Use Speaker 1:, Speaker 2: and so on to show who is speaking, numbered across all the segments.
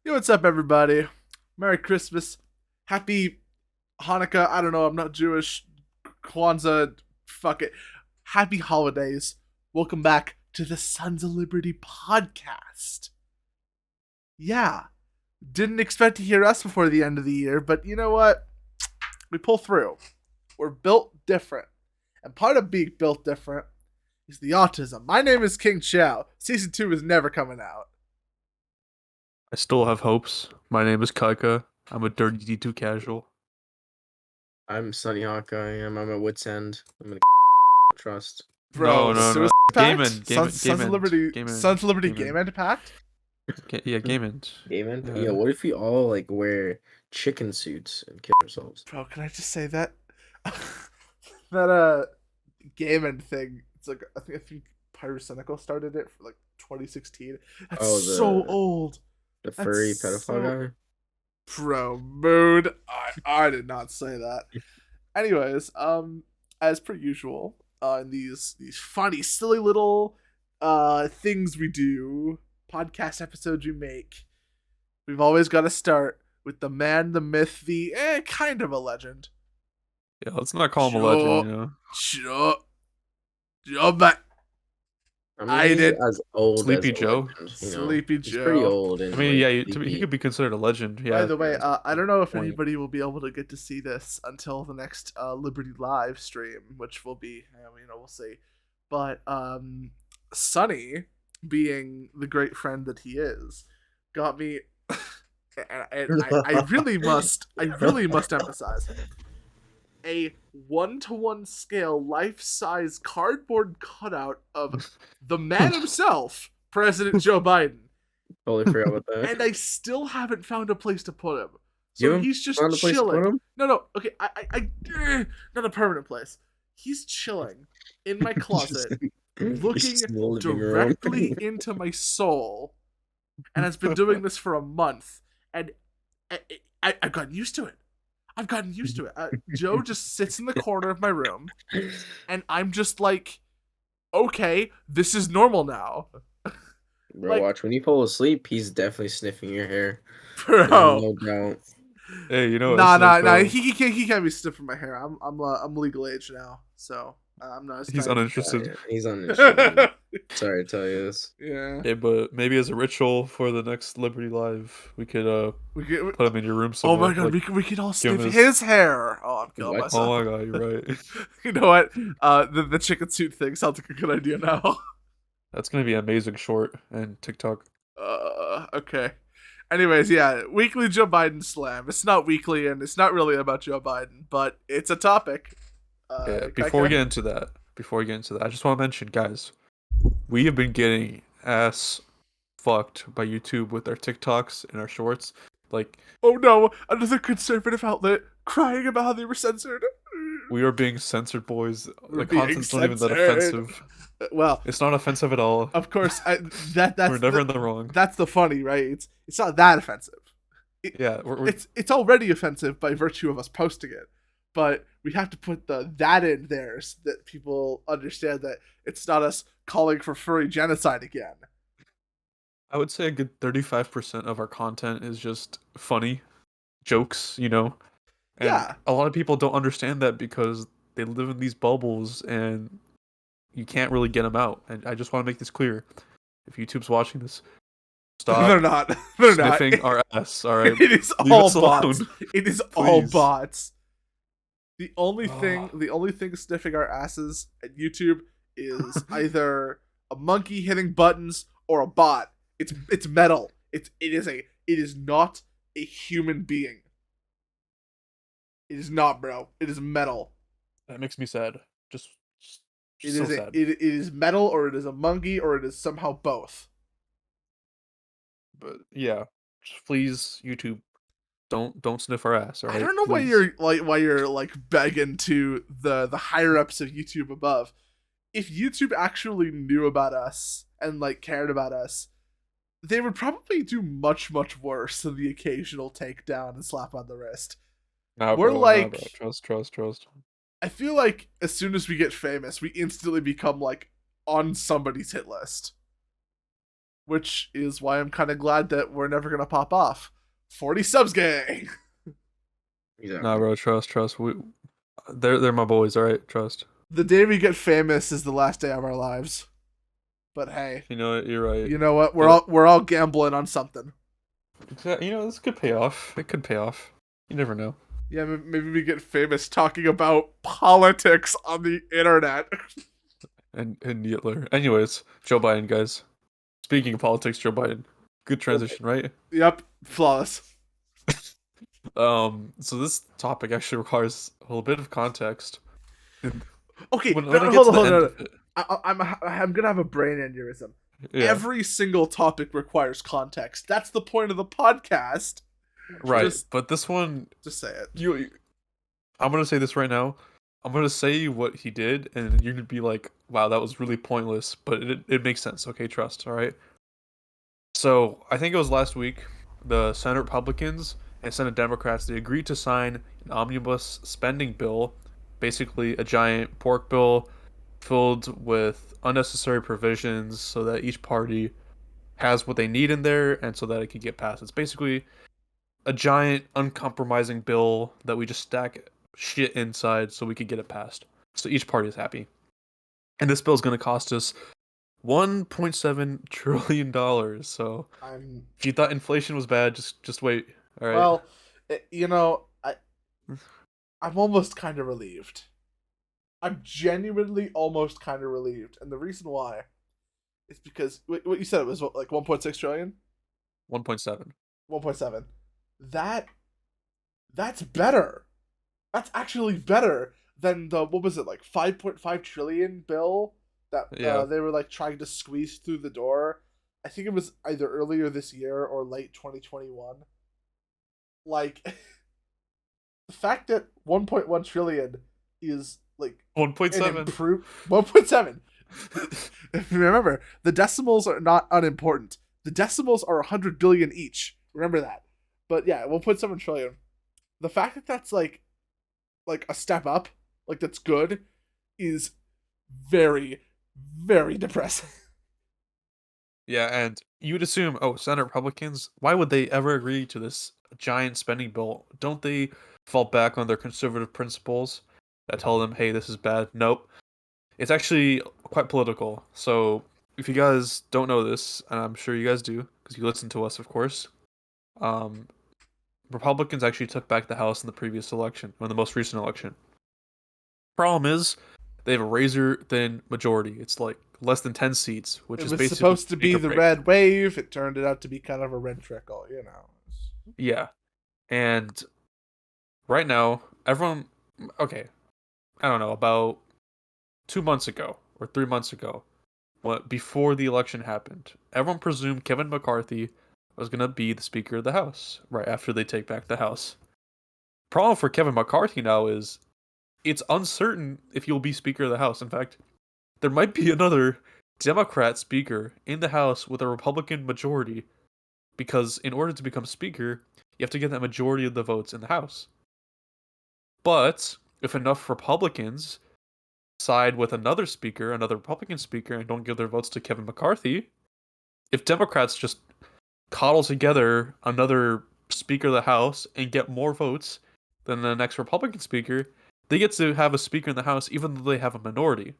Speaker 1: Yo, what's up, everybody? Merry Christmas. Happy Hanukkah. I don't know. I'm not Jewish. Kwanzaa. Fuck it. Happy holidays. Welcome back to the Sons of Liberty podcast. Yeah. Didn't expect to hear us before the end of the year, but you know what? We pull through. We're built different. And part of being built different is the autism. My name is King Chao. Season 2 is never coming out.
Speaker 2: I still have hopes. My name is KYKA. I'm a dirty D2 casual.
Speaker 3: I'm Sunnyhawkeye. I'm at wit's end. I'm gonna trust.
Speaker 1: Bro,
Speaker 2: no.
Speaker 1: Suicide
Speaker 2: Game
Speaker 1: Pact?
Speaker 2: End, Game End,
Speaker 1: Sons of Liberty,
Speaker 2: Game End,
Speaker 1: Sons of Liberty
Speaker 2: Game
Speaker 1: Game
Speaker 2: End.
Speaker 1: End Pact?
Speaker 2: Yeah, Game End.
Speaker 3: Game end?
Speaker 2: Yeah.
Speaker 3: Yeah, what if we all like wear chicken suits and kill ourselves?
Speaker 1: Bro, can I just say that that Game End thing? It's like I think Pyrocynical started it for like 2016. That's
Speaker 3: Oh,
Speaker 1: so old.
Speaker 3: The furry
Speaker 1: That's
Speaker 3: pedophile
Speaker 1: so-
Speaker 3: guy?
Speaker 1: Bro, mood. I did not say that. Anyways, as per usual, in these funny, silly little things we do, podcast episodes we make, we've always got to start with the man, the myth, the kind of a legend.
Speaker 2: Yeah, let's not call him a legend, you know.
Speaker 1: Sure. Joe back.
Speaker 3: I mean,
Speaker 1: I
Speaker 3: he's
Speaker 1: did-
Speaker 3: as old
Speaker 2: Sleepy
Speaker 3: as a
Speaker 2: Joe.
Speaker 3: legend, you know?
Speaker 1: Sleepy
Speaker 3: He's
Speaker 1: Joe.
Speaker 3: pretty old. And
Speaker 2: I mean, yeah,
Speaker 3: sleepy.
Speaker 2: he could be considered a legend. Yeah.
Speaker 1: By the way, I don't know if
Speaker 3: Point.
Speaker 1: anybody will be able to get to see this until the next Liberty Live stream, which will be, we'll see. But Sunny, being the great friend that he is, got me, and I really must emphasize, a 1-to-1 scale, life-size cardboard cutout of the man himself, President Joe Biden.
Speaker 3: Totally forgot about that.
Speaker 1: And I still haven't found a place to put him.
Speaker 3: You
Speaker 1: So
Speaker 3: haven't
Speaker 1: he's just
Speaker 3: Found a place to put
Speaker 1: chilling.
Speaker 3: him?
Speaker 1: No, okay, I not a permanent place. He's chilling in my closet, looking
Speaker 3: Just in the living room.
Speaker 1: directly into my soul, and has been doing this for a month. And I've gotten used to it. Joe just sits in the corner of my room, and I'm just like, okay, this is normal now.
Speaker 3: Bro,
Speaker 1: like-
Speaker 3: watch when you fall asleep, he's definitely sniffing your hair.
Speaker 1: Bro.
Speaker 3: No doubt.
Speaker 2: Hey, you know.
Speaker 1: Nah.
Speaker 2: it's like,
Speaker 1: He can't be sniffing my hair. I'm legal age now, so I'm not.
Speaker 2: He's uninterested.
Speaker 3: He's uninterested. Sorry to tell you this.
Speaker 1: Yeah.
Speaker 2: Hey, but maybe as a ritual for the next Liberty Live, we could
Speaker 1: We could,
Speaker 2: put him in your room
Speaker 1: oh
Speaker 2: somewhere.
Speaker 1: my god,
Speaker 2: like,
Speaker 1: we could all
Speaker 2: give
Speaker 1: sniff
Speaker 2: him
Speaker 1: his hair. Oh, I'm killing
Speaker 3: What?
Speaker 1: myself.
Speaker 2: oh my god, you're right.
Speaker 1: You know what? The chicken suit thing sounds like a good idea now.
Speaker 2: That's gonna be an amazing short and TikTok.
Speaker 1: Okay. Anyways, yeah, weekly Joe Biden slam. It's not weekly, and it's not really about Joe Biden, but it's a topic.
Speaker 2: Yeah, before we get into that, I just want to mention, guys, we have been getting ass fucked by YouTube with our TikToks and our shorts. Like,
Speaker 1: oh no, another conservative outlet crying about how they were censored.
Speaker 2: we are being censored, boys.
Speaker 1: We're
Speaker 2: The
Speaker 1: being
Speaker 2: content's not even that
Speaker 1: censored.
Speaker 2: offensive.
Speaker 1: Well,
Speaker 2: It's not offensive at all.
Speaker 1: of course, that's
Speaker 2: We're never in the wrong.
Speaker 1: That's the funny, right? It's not that offensive.
Speaker 2: Yeah, we're
Speaker 1: It's already offensive by virtue of us posting it, but we have to put that in there so that people understand that it's not us calling for furry genocide again.
Speaker 2: I would say a good 35% of our content is just funny jokes, you know? And
Speaker 1: Yeah.
Speaker 2: a lot of people don't understand that because they live in these bubbles and you can't really get them out. And I just want to make this clear. If YouTube's watching this, stop
Speaker 1: They're not. They're
Speaker 2: sniffing
Speaker 1: not.
Speaker 2: our ass, alright?
Speaker 1: It is
Speaker 2: Leave
Speaker 1: all
Speaker 2: us alone.
Speaker 1: bots. It is all
Speaker 2: Please.
Speaker 1: bots. The only thing sniffing our asses at YouTube is either a monkey hitting buttons or a bot. It's metal. It is not a human being. It is not, bro. It is metal.
Speaker 2: That makes me sad. Just
Speaker 1: It
Speaker 2: so
Speaker 1: is
Speaker 2: sad.
Speaker 1: it is metal, or it is a monkey, or it is somehow both.
Speaker 2: But yeah, just please, YouTube, don't sniff our ass, alright?
Speaker 1: I don't know why you're begging to the higher ups of YouTube above. If YouTube actually knew about us and cared about us, they would probably do much worse than the occasional takedown and slap on the wrist.
Speaker 2: Nah,
Speaker 1: We're
Speaker 2: bro,
Speaker 1: like-
Speaker 2: bro. Trust.
Speaker 1: I feel like as soon as we get famous, we instantly become on somebody's hit list. which is why I'm kind of glad that we're never gonna pop off. 40 subs, gang.
Speaker 3: Exactly.
Speaker 2: Nah, bro, trust. They're my boys, all right. Trust.
Speaker 1: The day we get famous is the last day of our lives. But hey,
Speaker 2: You know what? You're right.
Speaker 1: you know what?
Speaker 2: But-
Speaker 1: We're all gambling on something.
Speaker 2: You know, this could pay off. It could pay off. You never know.
Speaker 1: Yeah, maybe we get famous talking about politics on the internet.
Speaker 2: And Hitler. Anyways, Joe Biden, guys. Speaking of politics, Joe Biden. Good transition, right?
Speaker 1: Yep, flawless.
Speaker 2: So this topic actually requires a little bit of context.
Speaker 1: Okay,
Speaker 2: When
Speaker 1: no,
Speaker 2: I get
Speaker 1: hold
Speaker 2: to
Speaker 1: on,
Speaker 2: the
Speaker 1: hold
Speaker 2: end
Speaker 1: on.
Speaker 2: of it-
Speaker 1: I'm gonna have a brain aneurysm.
Speaker 2: Yeah,
Speaker 1: Every single topic requires context. That's the point of the podcast.
Speaker 2: right.
Speaker 1: just-
Speaker 2: But this one,
Speaker 1: Just say it.
Speaker 2: I'm gonna say this right now. I'm gonna say what he did, and you're gonna be like, "Wow, that was really pointless," but it makes sense. Okay, trust. All right. So I think it was last week, the Senate Republicans and Senate Democrats, they agreed to sign an omnibus spending bill, basically a giant pork bill filled with unnecessary provisions so that each party has what they need in there and so that it can get passed. It's basically a giant uncompromising bill that we just stack shit inside so we could get it passed. So each party is happy. And this bill is going to cost us $1.7 trillion. So
Speaker 1: I'm
Speaker 2: if you thought inflation was bad, just wait. All right.
Speaker 1: well, I'm almost kind of relieved. I'm genuinely almost kind of relieved, and the reason why is because what you said, it was what, like 1.6 trillion,
Speaker 2: 1.7.
Speaker 1: 1.7. That's better. That's actually better than the, what was it, like 5.5 trillion bill that
Speaker 2: Yeah.
Speaker 1: they were like trying to squeeze through the door. I think it was either earlier this year or late 2021. Like the fact that 1.1 trillion is like an
Speaker 2: 1.7.
Speaker 1: improved 1.7. Remember, the decimals are not unimportant. The decimals are 100 billion each. Remember that. But yeah, 1.7 trillion. The fact that that's like a step up, like that's good, is very, very depressing.
Speaker 2: Yeah, and you would assume, oh, Senate Republicans, why would they ever agree to this giant spending bill? Don't they fall back on their conservative principles that tell them, hey, this is bad? Nope. It's actually quite political. So if you guys don't know this, and I'm sure you guys do, because you listen to us, of course, Republicans actually took back the House in the previous election, or in the most recent election. Problem is, they have a razor-thin majority. It's like less than 10 seats, which
Speaker 1: It
Speaker 2: is
Speaker 1: was
Speaker 2: basically
Speaker 1: supposed to be
Speaker 2: make or
Speaker 1: the
Speaker 2: break.
Speaker 1: red wave. It turned out to be kind of a red trickle, you know.
Speaker 2: Yeah. And right now, everyone, okay, I don't know, about 2 months ago or 3 months ago, before the election happened, everyone presumed Kevin McCarthy was going to be the Speaker of the House right after they take back the House. Problem for Kevin McCarthy now is it's uncertain if he'll be Speaker of the House. In fact, there might be another Democrat Speaker in the House with a Republican majority, because in order to become Speaker, you have to get that majority of the votes in the House. But if enough Republicans side with another speaker, another Republican speaker, and don't give their votes to Kevin McCarthy, if Democrats just coddle together another Speaker of the House and get more votes than the next Republican speaker, they get to have a Speaker in the House even though they have a minority.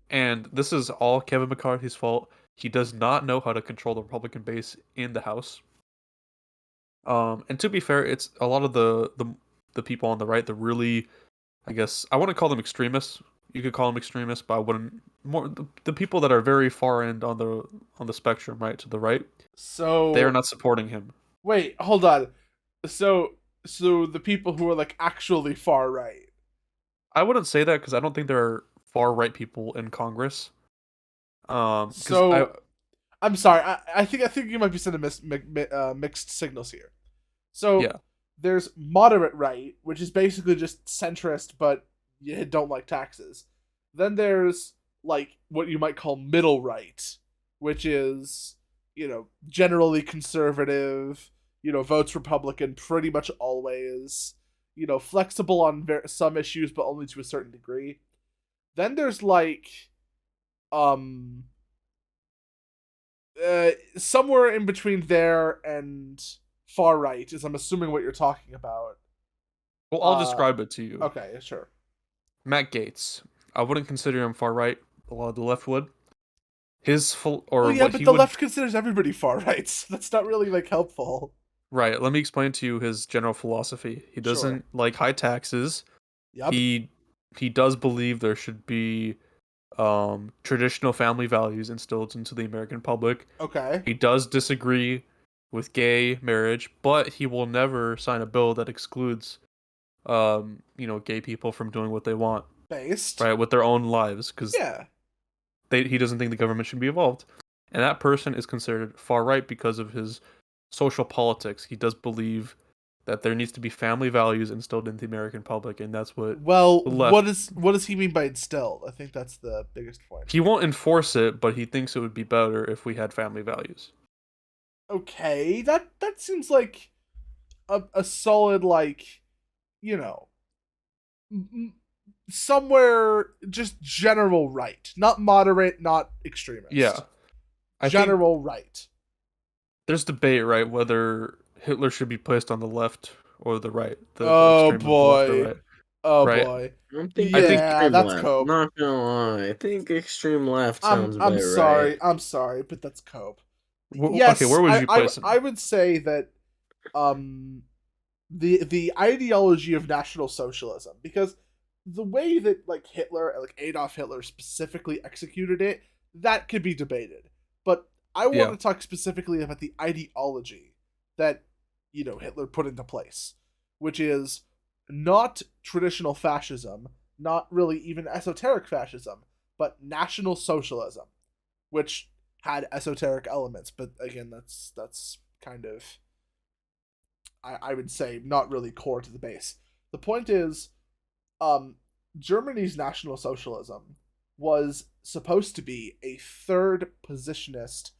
Speaker 2: And this is all Kevin McCarthy's fault. He does not know how to control the Republican base in the House. And to be fair, it's a lot of the people on the right, the really, I guess I wouldn't call them extremists. You could call them extremists, but I wouldn't. More the people that are very far end on the spectrum, right to the right,
Speaker 1: So
Speaker 2: they are not supporting him.
Speaker 1: wait, hold on. So the people who are like actually far right.
Speaker 2: I wouldn't say that because I don't think there are far right people in Congress. 'Cause
Speaker 1: So I'm sorry. I think you might be sending mixed signals here. So
Speaker 2: Yeah.
Speaker 1: there's moderate right, which is basically just centrist, but you don't like taxes. Then there's like what you might call middle right, which is, generally conservative, votes Republican pretty much always, flexible on some issues, but only to a certain degree. Then there's like, somewhere in between there and far right is, I'm assuming, what you're talking about.
Speaker 2: Well, I'll describe it to you.
Speaker 1: Okay, sure.
Speaker 2: Matt Gaetz. I wouldn't consider him far right. A lot of the left would. His full or
Speaker 1: Well, yeah,
Speaker 2: what
Speaker 1: but
Speaker 2: he
Speaker 1: the
Speaker 2: would.
Speaker 1: left considers everybody far right. So that's not really like helpful.
Speaker 2: Right. Let me explain to you his general philosophy. He doesn't like high taxes.
Speaker 1: Yep.
Speaker 2: He does believe there should be traditional family values instilled into the American public.
Speaker 1: Okay.
Speaker 2: He does disagree with gay marriage, but he will never sign a bill that excludes gay people from doing what they want,
Speaker 1: Based.
Speaker 2: right, with their own lives, because
Speaker 1: Yeah.
Speaker 2: he doesn't think the government should be involved. And that person is considered far right because of his social politics. He does believe that there needs to be family values instilled into the American public, and that's what
Speaker 1: Well,
Speaker 2: the left.
Speaker 1: what does he mean by instilled? I think that's the biggest point.
Speaker 2: He won't enforce it, but he thinks it would be better if we had family values.
Speaker 1: Okay, that seems like a solid, like, you know, somewhere just general right, not moderate, not extremist.
Speaker 2: Yeah. I think
Speaker 1: General right.
Speaker 2: there's debate, right, whether Hitler should be placed on the left or the right. The
Speaker 1: Oh
Speaker 2: extreme of the left or
Speaker 1: boy.
Speaker 2: right.
Speaker 1: Oh
Speaker 2: Right.
Speaker 1: boy.
Speaker 3: I'm thinking
Speaker 2: I think-
Speaker 3: extreme
Speaker 1: that's
Speaker 3: left.
Speaker 1: cope.
Speaker 3: Not gonna lie, I think extreme left sounds
Speaker 1: I'm
Speaker 3: about
Speaker 1: sorry.
Speaker 3: right.
Speaker 1: I'm sorry, but that's cope.
Speaker 2: Okay, where would you place him?
Speaker 1: I would say that the ideology of National Socialism, because the way that like Hitler, like Adolf Hitler specifically executed it, that could be debated. But I want to talk specifically about the ideology that, you know, Hitler put into place, which is not traditional fascism, not really even esoteric fascism, but National Socialism, which had esoteric elements, but again, that's kind of, I would say, not really core to the base. The point is, Germany's National Socialism was supposed to be a third positionist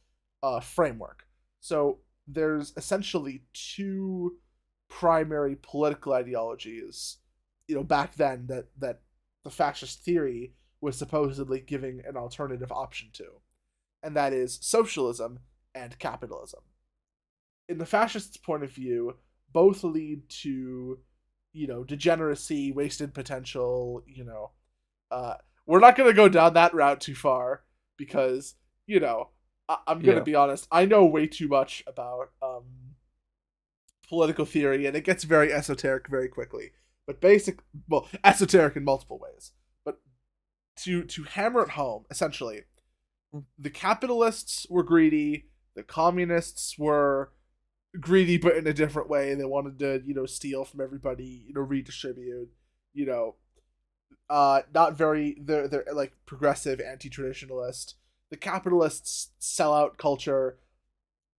Speaker 1: framework. So there's essentially two primary political ideologies, you know, back then that the fascist theory was supposedly giving an alternative option to, and that is socialism and capitalism. In the fascists' point of view, both lead to, you know, degeneracy, wasted potential, you know. We're not going to go down that route too far because, you know, I'm going to be honest, I know way too much about political theory, and it gets very esoteric very quickly. But esoteric in multiple ways. But to hammer it home, essentially, the capitalists were greedy, the communists were greedy but in a different way. They wanted to, you know, steal from everybody, you know, redistribute, you know, not very, they're like progressive, anti-traditionalist. The capitalists sell out culture.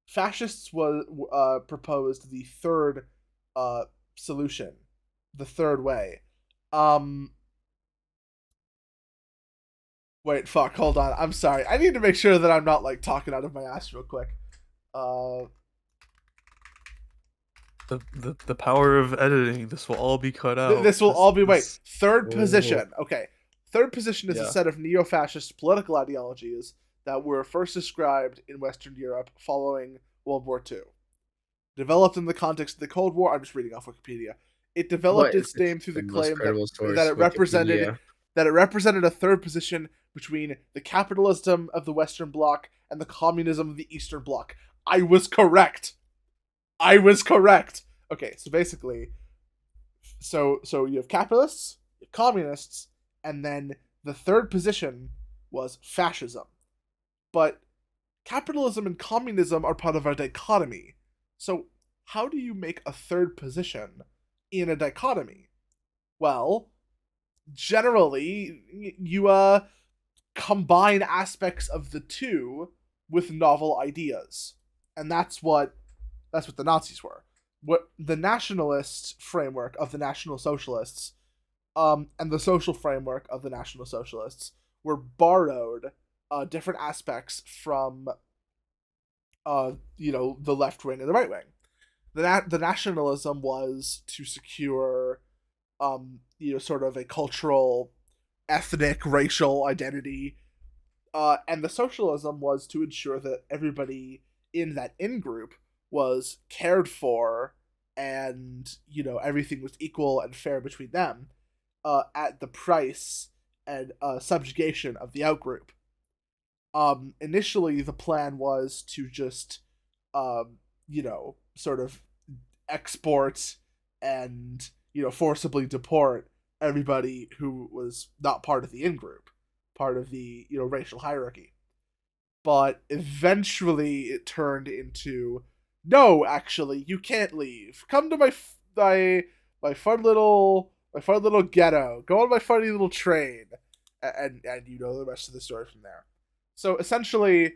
Speaker 1: Fascists proposed the third solution, the third way. Wait, fuck, hold on. I'm sorry. I need to make sure that I'm not like talking out of my ass real quick.
Speaker 2: The power of editing. This will all be cut out.
Speaker 1: This will all be third position.
Speaker 3: Ooh.
Speaker 1: Okay. Third position is a set of neo-fascist political ideologies that were first described in Western Europe following World War II. Developed in the context of the Cold War, I'm just reading off Wikipedia. It developed its name through the claim that it represented a third position between the capitalism of the Western Bloc and the communism of the Eastern Bloc. I was correct. Okay, so basically, so you have capitalists, you have communists, and then the third position was fascism. But capitalism and communism are part of a dichotomy. So how do you make a third position in a dichotomy? Well, generally, you combine aspects of the two with novel ideas. And that's what the Nazis were. What the nationalist framework of the National Socialists and the social framework of the National Socialists were borrowed different aspects from the left wing and the right wing. The nationalism was to secure sort of a cultural, ethnic, racial identity. And the socialism was to ensure that everybody in that in-group was cared for, and everything was equal and fair between them, at the price and subjugation of the out-group. Initially the plan was to just, sort of export and forcibly deport everybody who was not part of the in-group, part of the racial hierarchy. But eventually it turned into, no, actually you can't leave. Come to my fun little ghetto. Go on my funny little train, and the rest of the story from there. So essentially,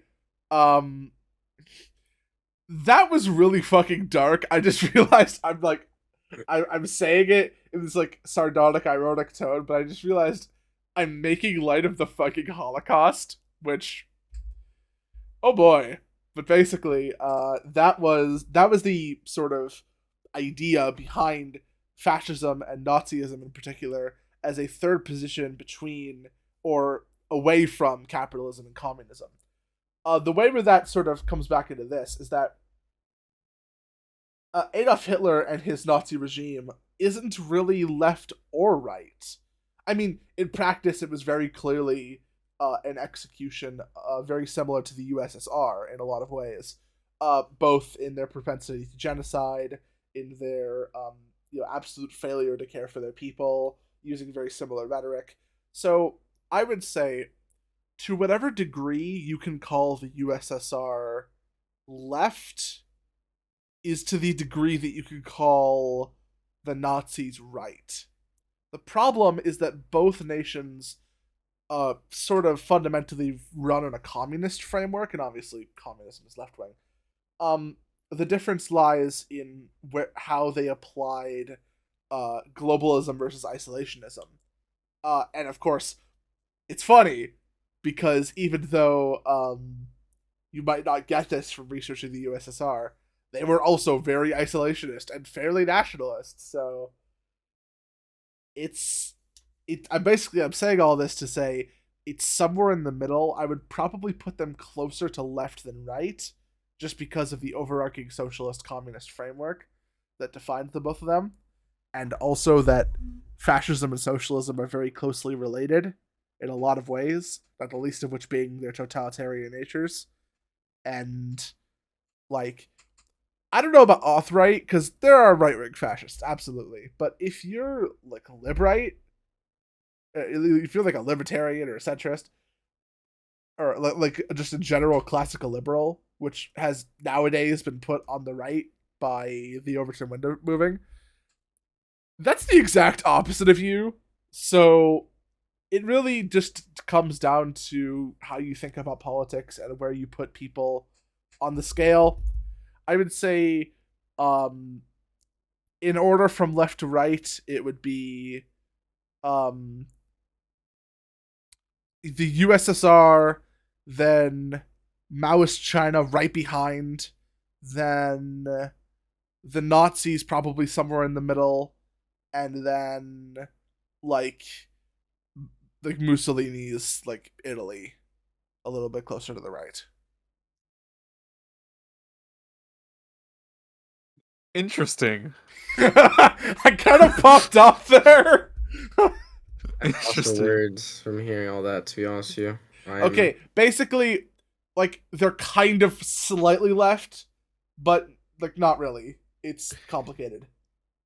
Speaker 1: that was really fucking dark. I just realized I'm saying it in this like sardonic, ironic tone, but I just realized I'm making light of the fucking Holocaust, which, oh boy. But basically, that was the sort of idea behind fascism and Nazism in particular as a third position between or away from capitalism and communism. The way where that sort of comes back into this is that Adolf Hitler and his Nazi regime isn't really left or right. I mean, in practice, it was very clearly an execution very similar to the USSR in a lot of ways, both in their propensity to genocide, in their absolute failure to care for their people, using very similar rhetoric. So I would say, to whatever degree you can call the USSR left, is to the degree that you could call the Nazis right. The problem is that both nations sort of fundamentally run on a communist framework, and obviously communism is left-wing. The difference lies in how they applied globalism versus isolationism. And of course, it's funny, because even though you might not get this from researching the USSR, they were also very isolationist and fairly nationalist. So I'm saying all this to say it's somewhere in the middle. I would probably put them closer to left than right, just because of the overarching socialist communist framework that defines the both of them, and also that fascism and socialism are very closely related in a lot of ways, not the least of which being their totalitarian natures. And like, I don't know about alt-right, because there are right-wing fascists, absolutely. But if you're like lib-right, if you're like a libertarian or a centrist, or like just a general classical liberal, which has nowadays been put on the right by the Overton window moving, that's the exact opposite of you. So it really just comes down to how you think about politics and where you put people on the scale. I would say, in order from left to right, it would be the USSR, then Maoist China right behind, then the Nazis probably somewhere in the middle, and then like Mussolini's like Italy a little bit closer to the right.
Speaker 2: Interesting.
Speaker 1: I kind of popped off there.
Speaker 3: I lost the
Speaker 2: Interesting.
Speaker 3: words from hearing all that, to be honest with you.
Speaker 1: Okay, basically, like, they're kind of slightly left, but like not really. It's complicated.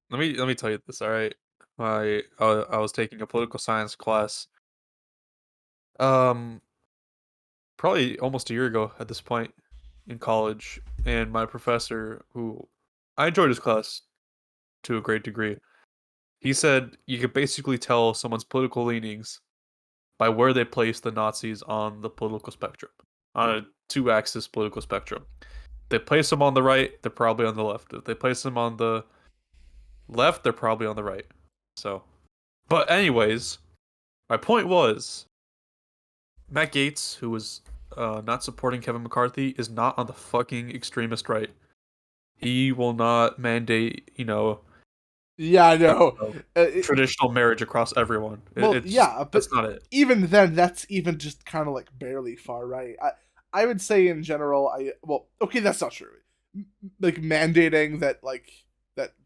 Speaker 2: Let me tell you this, all right? I was taking a political science class, probably almost a year ago at this point in college, and my professor, who I enjoyed his class to a great degree, he said you could basically tell someone's political leanings by where they place the Nazis on the political spectrum, on a two-axis political spectrum. They place them on the right, they're probably on the left. If they place them on the left, they're probably on the right. So, but anyways, my point was, Matt Gaetz, who was not supporting Kevin McCarthy, is not on the fucking extremist right. He will not mandate,
Speaker 1: Yeah, I know.
Speaker 2: No.
Speaker 1: It-
Speaker 2: Traditional marriage across everyone.
Speaker 1: well,
Speaker 2: It's
Speaker 1: yeah, but
Speaker 2: that's not it.
Speaker 1: even then, that's even just kind of like barely far right. I would say in general, okay, that's not true. Like mandating that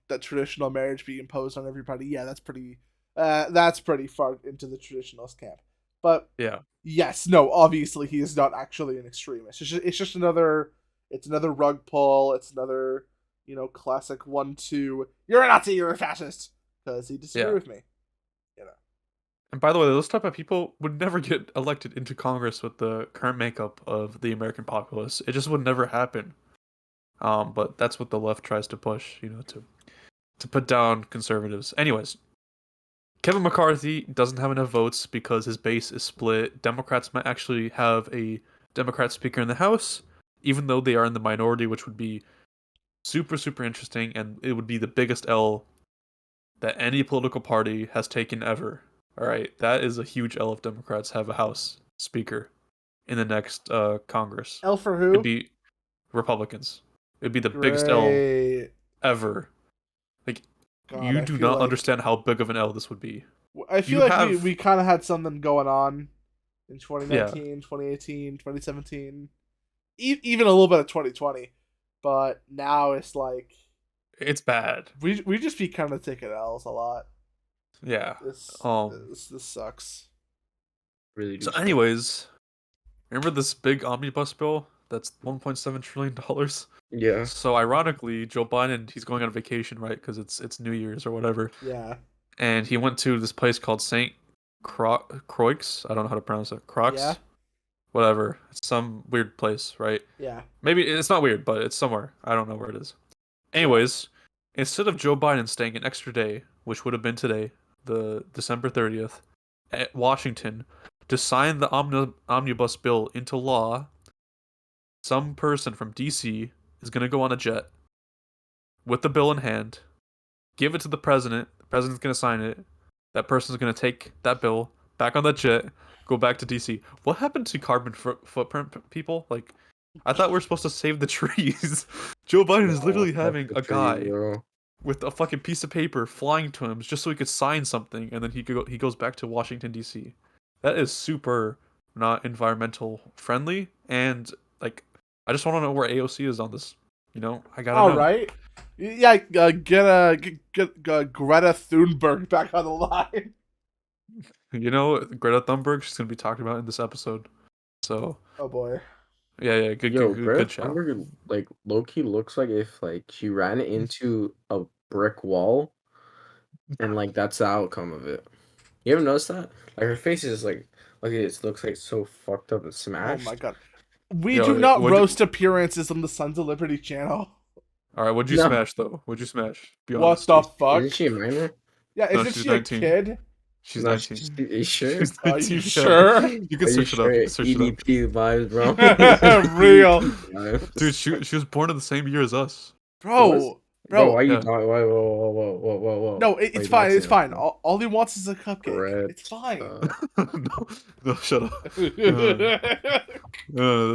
Speaker 1: that traditional marriage be imposed on everybody. Yeah, that's pretty far into the traditionalist camp. But
Speaker 2: Yeah.
Speaker 1: yes, no, obviously he is not actually an extremist. It's just another rug pull. It's another classic 1-2. You're a Nazi. You're a fascist because he disagreed
Speaker 2: Yeah.
Speaker 1: with me.
Speaker 2: And by the way, those type of people would never get elected into Congress with the current makeup of the American populace. It just would never happen. But that's what the left tries to push, to put down conservatives. Anyways, Kevin McCarthy doesn't have enough votes because his base is split. Democrats might actually have a Democrat speaker in the House, even though they are in the minority, which would be super, super interesting, and it would be the biggest L that any political party has taken ever. All right, that is a huge L if Democrats have a House speaker in the next Congress.
Speaker 1: L for
Speaker 2: It'd
Speaker 1: who?
Speaker 2: be Republicans. It'd be the biggest L
Speaker 1: Great.
Speaker 2: ever. Like,
Speaker 1: God,
Speaker 2: you
Speaker 1: I
Speaker 2: do
Speaker 1: feel
Speaker 2: not
Speaker 1: like
Speaker 2: understand how big of an L this would be.
Speaker 1: I feel
Speaker 2: You
Speaker 1: like
Speaker 2: have
Speaker 1: we kind of had something going on in
Speaker 2: Yeah.
Speaker 1: 2019, 2018, 2017, even a little bit of 2020, but now it's like
Speaker 2: It's bad.
Speaker 1: we just be kind of taking L's a lot.
Speaker 2: Yeah.
Speaker 1: This
Speaker 2: Um.
Speaker 1: this sucks.
Speaker 3: Really do.
Speaker 2: So,
Speaker 3: suck.
Speaker 2: anyways, remember this big omnibus bill that's $1.7 trillion?
Speaker 3: Yeah.
Speaker 2: So, ironically, Joe Biden, he's going on vacation, right? Because it's New Year's or whatever.
Speaker 1: Yeah.
Speaker 2: And he went to this place called St. Croix. I don't know how to pronounce it. Croix?
Speaker 1: Yeah.
Speaker 2: Whatever. It's some weird place, right?
Speaker 1: Yeah.
Speaker 2: Maybe it's not weird, but it's somewhere. I don't know where it is. Anyways, instead of Joe Biden staying an extra day, which would have been today, the December 30th, at Washington, to sign the omnibus bill into law, some person from DC is going to go on a jet with the bill in hand, give it to the president. The president's going to sign it. That person's going to take that bill back on that jet, go back to DC. What happened to carbon footprint, people? Like, I thought we were supposed to save the trees. Joe Biden is literally having a guy with a fucking piece of paper flying to him just so he could sign something, and then he goes back to Washington D.C. That is super not environmental friendly, and like, I just want to know where AOC is on this. I gotta
Speaker 1: All
Speaker 2: know.
Speaker 1: right. Yeah, get Greta Thunberg back on the line.
Speaker 2: Greta Thunberg, she's gonna be talked about in this episode. So
Speaker 1: Oh boy.
Speaker 2: yeah, good,
Speaker 3: Yo,
Speaker 2: good,
Speaker 3: Greta
Speaker 2: good shout.
Speaker 3: Thunberg, like low-key looks like if like she ran into a brick wall and like that's the outcome of it. You ever notice that? Like her face is like it looks like so fucked up and
Speaker 1: Oh
Speaker 3: smashed.
Speaker 1: my god. We
Speaker 2: Yo,
Speaker 1: do not
Speaker 2: what'd you-
Speaker 1: roast appearances on the Sons of Liberty channel.
Speaker 2: All right, what'd you
Speaker 3: No.
Speaker 2: smash though? What'd you smash? Be
Speaker 1: What
Speaker 2: honest.
Speaker 1: the fuck?
Speaker 3: Isn't she a minor?
Speaker 1: Yeah,
Speaker 2: No,
Speaker 1: isn't
Speaker 2: she's
Speaker 1: she
Speaker 2: 19.
Speaker 1: a kid?
Speaker 2: She's
Speaker 3: No,
Speaker 2: 19.
Speaker 3: Are you sure?
Speaker 2: She's
Speaker 1: Are
Speaker 2: 19.
Speaker 1: you
Speaker 2: yeah.
Speaker 1: sure?
Speaker 2: You can
Speaker 3: Are you
Speaker 2: search it up. You can search it up.
Speaker 3: EDP vibes, bro.
Speaker 1: Real.
Speaker 3: Vibes.
Speaker 2: Dude, she was born in the same year as us.
Speaker 1: Bro,
Speaker 3: Bro, why
Speaker 1: bro.
Speaker 3: you
Speaker 2: Yeah.
Speaker 3: talking? Whoa.
Speaker 1: No,
Speaker 3: Why
Speaker 1: it's
Speaker 3: you
Speaker 1: fine.
Speaker 3: doxing
Speaker 1: It's fine.
Speaker 3: yourself?
Speaker 1: All he wants is a cupcake.
Speaker 3: Brett,
Speaker 1: It's fine.
Speaker 2: No, shut up.